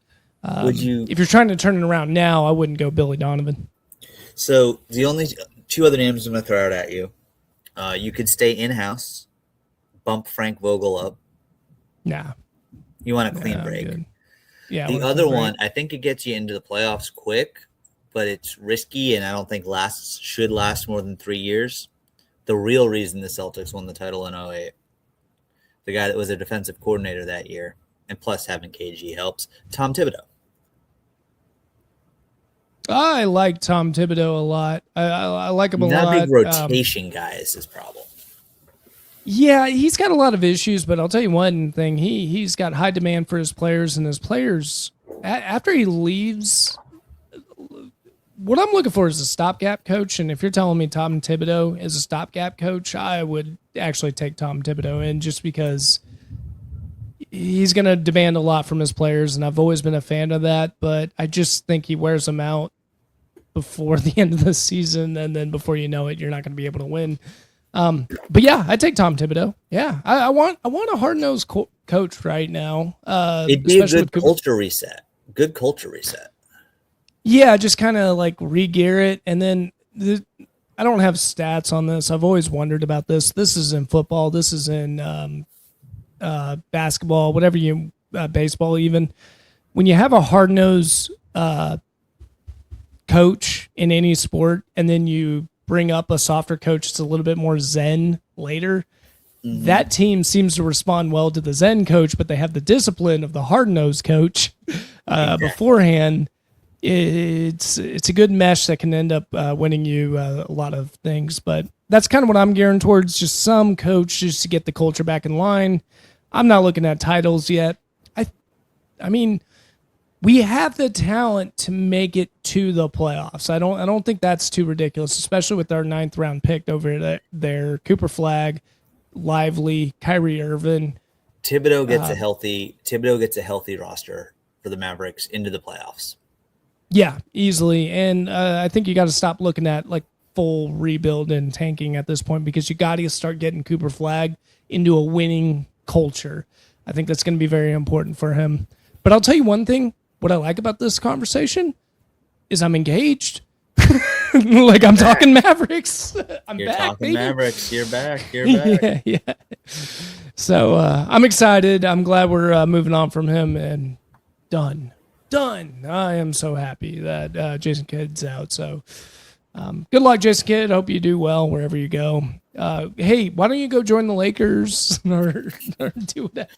If you're trying to turn it around now, I wouldn't go Billy Donovan. So the only 2 other names I'm going to throw out at you. You could stay in-house, bump Frank Vogel up. Nah. You want a clean break. Good. Yeah. The other one, I think it gets you into the playoffs quick, but it's risky, and I don't think should last more than 3 years. The real reason the Celtics won the title in 2008, the guy that was a defensive coordinator that year, and plus having KG helps, Tom Thibodeau. I like Tom Thibodeau a lot. I like him a lot. Not a big rotation guy is his problem. Yeah, he's got a lot of issues, but I'll tell you one thing. He's got high demand for his players, and his players, after he leaves, what I'm looking for is a stopgap coach. And if you're telling me Tom Thibodeau is a stopgap coach, I would actually take Tom Thibodeau in just because he's going to demand a lot from his players, and I've always been a fan of that, but I just think he wears them out before the end of the season, and then before you know it, you're not going to be able to win. But yeah, I take Tom Thibodeau. Yeah, I want a hard-nosed coach right now. It'd be a good culture reset. Good culture reset. Yeah, just kind of like re-gear it, and then I don't have stats on this. I've always wondered about this. This is in football. This is in basketball, whatever baseball even. When you have a hard-nosed coach in any sport, and then you bring up a softer coach that's a little bit more zen later, that team seems to respond well to the zen coach, but they have the discipline of the hard-nosed coach beforehand. It's a good mesh that can end up winning you a lot of things, but that's kind of what I'm gearing towards, just some coach just to get the culture back in line. I'm not looking at titles yet. I mean, we have the talent to make it to the playoffs. I don't think that's too ridiculous, especially with our 9th round pick over there. Cooper Flagg, Lively, Kyrie Irving. Thibodeau gets a healthy roster for the Mavericks into the playoffs. Yeah, easily. And I think you got to stop looking at like full rebuild and tanking at this point, because you got to start getting Cooper Flagg into a winning culture. I think that's going to be very important for him. But I'll tell you one thing. What I like about this conversation is I'm engaged. Like I'm talking Mavericks. You're back, talking baby. Mavericks. You're back. You're back. Yeah. So I'm excited. I'm glad we're moving on from him and done. I am so happy that Jason Kidd's out. So good luck, Jason Kidd. Hope you do well wherever you go. Hey, why don't you go join the Lakers or do that?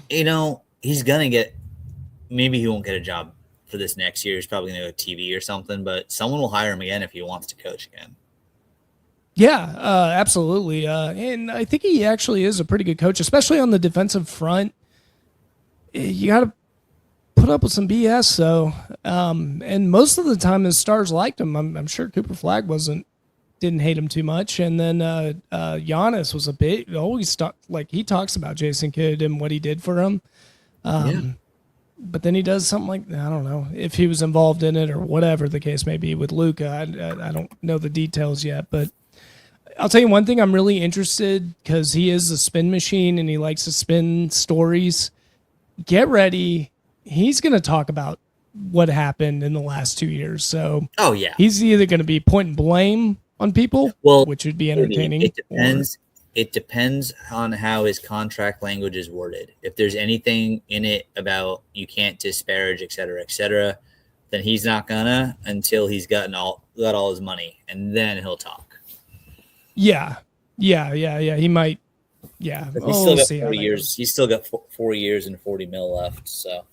You know, he's going to get – maybe he won't get a job for this next year. He's probably going to go TV or something, but someone will hire him again if he wants to coach again. Yeah, absolutely. And I think he actually is a pretty good coach, especially on the defensive front. You got to put up with some BS, though. And most of the time his stars liked him. I'm sure Cooper Flagg didn't hate him too much. And then Giannis was he talks about Jason Kidd and what he did for him. But then he does something like, I don't know if he was involved in it or whatever the case may be with Luka. I don't know the details yet, but I'll tell you one thing. I'm really interested because he is a spin machine and he likes to spin stories. Get ready. He's going to talk about what happened in the last 2 years. So he's either going to be pointing blame on people, which would be entertaining. It depends. It depends on how his contract language is worded. If there's anything in it about you can't disparage, et cetera, then he's not gonna until he's got all his money, and then he'll talk. Yeah. He might. Yeah. He's still got 4 years. He's still got 4 years and $40 million left. So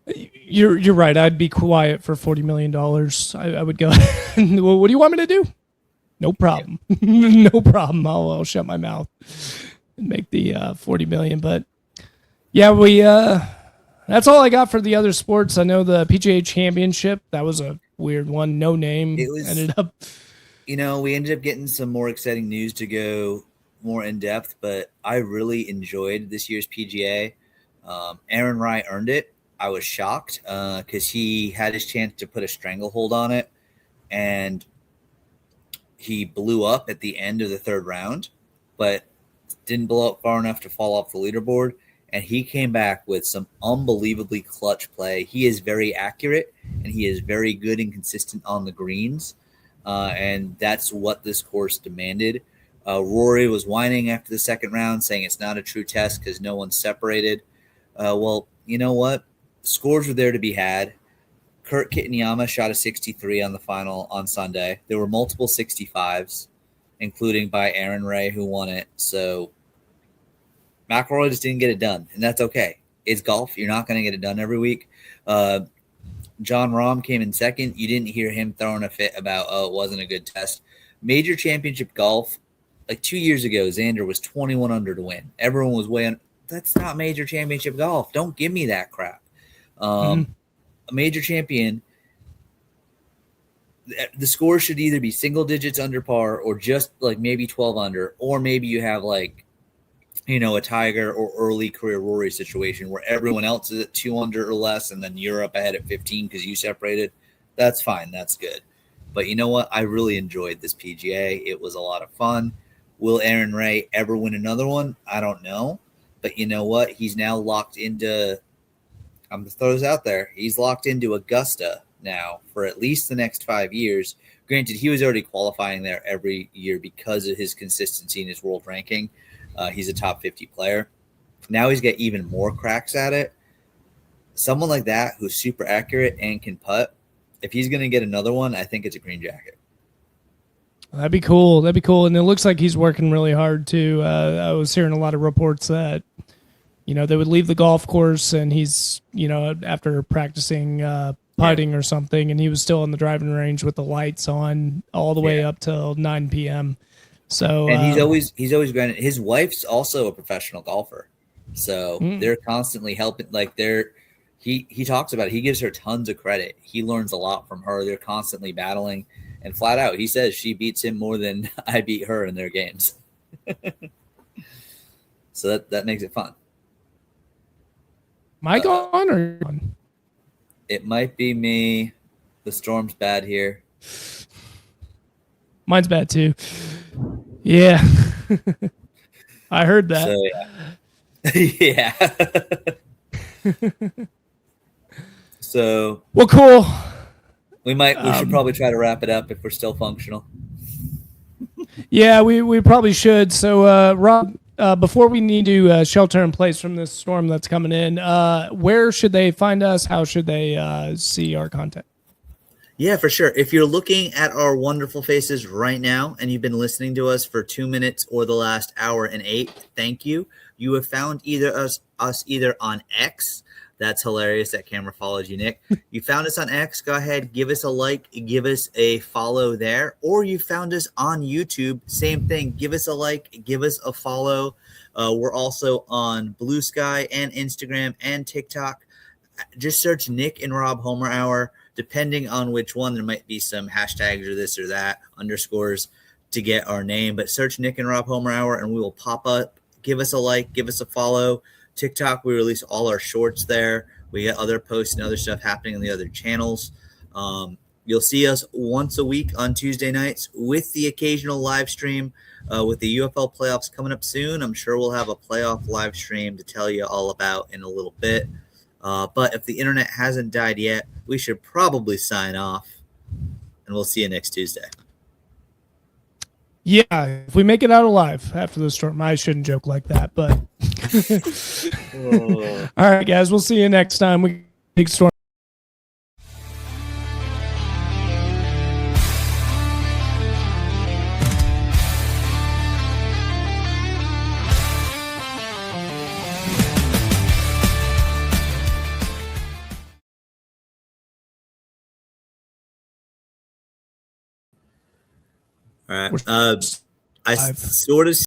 you're right. I'd be quiet for $40 million. I would go. What do you want me to do? No problem. No problem. I'll shut my mouth and make the 40 million. But yeah, that's all I got for the other sports. I know the PGA Championship, that was a weird one. No name. It was ended up. We ended up getting some more exciting news to go more in depth, but I really enjoyed this year's PGA. Aaron Rai earned it. I was shocked because he had his chance to put a stranglehold on it, and he blew up at the end of the third round, but didn't blow up far enough to fall off the leaderboard. And he came back with some unbelievably clutch play. He is very accurate, and he is very good and consistent on the greens. And that's what this course demanded. Rory was whining after the second round, saying it's not a true test because no one's separated. Well, you know what? Scores were there to be had. Kurt Kitayama shot a 63 on the final on Sunday. There were multiple 65s, including by Aaron Rai, who won it. So McIlroy just didn't get it done, and that's okay. It's golf. You're not going to get it done every week. John Rahm came in second. You didn't hear him throwing a fit about, it wasn't a good test. Major championship golf, like 2 years ago, Xander was 21 under to win. Everyone was weighing, that's not major championship golf. Don't give me that crap. A major champion, the score should either be single digits under par or just like maybe 12 under, or maybe you have like, a Tiger or early career Rory situation where everyone else is at 2 under or less, and then you're up ahead at 15 because you separated. That's fine. That's good. But you know what? I really enjoyed this PGA. It was a lot of fun. Will Aaron Rai ever win another one? I don't know. But you know what? He's now locked into – I'm going to throw this out there. He's locked into Augusta now for at least the next 5 years. Granted, he was already qualifying there every year because of his consistency in his world ranking. He's a top 50 player. Now he's got even more cracks at it. Someone like that who's super accurate and can putt, if he's going to get another one, I think it's a green jacket. That'd be cool. And it looks like he's working really hard too. I was hearing a lot of reports that, they would leave the golf course and he's, after practicing putting or something, and he was still on the driving range with the lights on all the way up till 9 p.m. So, and he's always granted. His wife's also a professional golfer, so they're constantly helping. Like he talks about it. He gives her tons of credit. He learns a lot from her. They're constantly battling, and flat out, he says she beats him more than I beat her in their games. So that makes it fun. Am I gone or gone? It might be me. The storm's bad here. Mine's bad too. Yeah. I heard that. So, yeah. So well, cool. We should probably try to wrap it up if we're still functional. Yeah, we probably should. So Rob, before we need to shelter in place from this storm that's coming in, where should they find us? How should they see our content? Yeah, for sure. If you're looking at our wonderful faces right now and you've been listening to us for 2 minutes or the last hour and 8, thank you. You have found us either on X. That's hilarious. That camera followed you, Nick. You found us on X. Go ahead, give us a like, give us a follow there. Or you found us on YouTube. Same thing. Give us a like, give us a follow. We're also on Blue Sky and Instagram and TikTok. Just search Nick and Rob Homer Hour. Depending on which one, there might be some hashtags or this or that, underscores to get our name. But search Nick and Rob Homer Hour, and we will pop up. Give us a like, give us a follow. TikTok, we release all our shorts there. We get other posts and other stuff happening on the other channels. You'll see us once a week on Tuesday nights with the occasional live stream with the UFL playoffs coming up soon. I'm sure we'll have a playoff live stream to tell you all about in a little bit. But if the internet hasn't died yet, we should probably sign off, and we'll see you next Tuesday. Yeah, if we make it out alive after the storm. I shouldn't joke like that, but all right, guys, we'll see you next time. Big storm. All All right. We're- I Five. sort of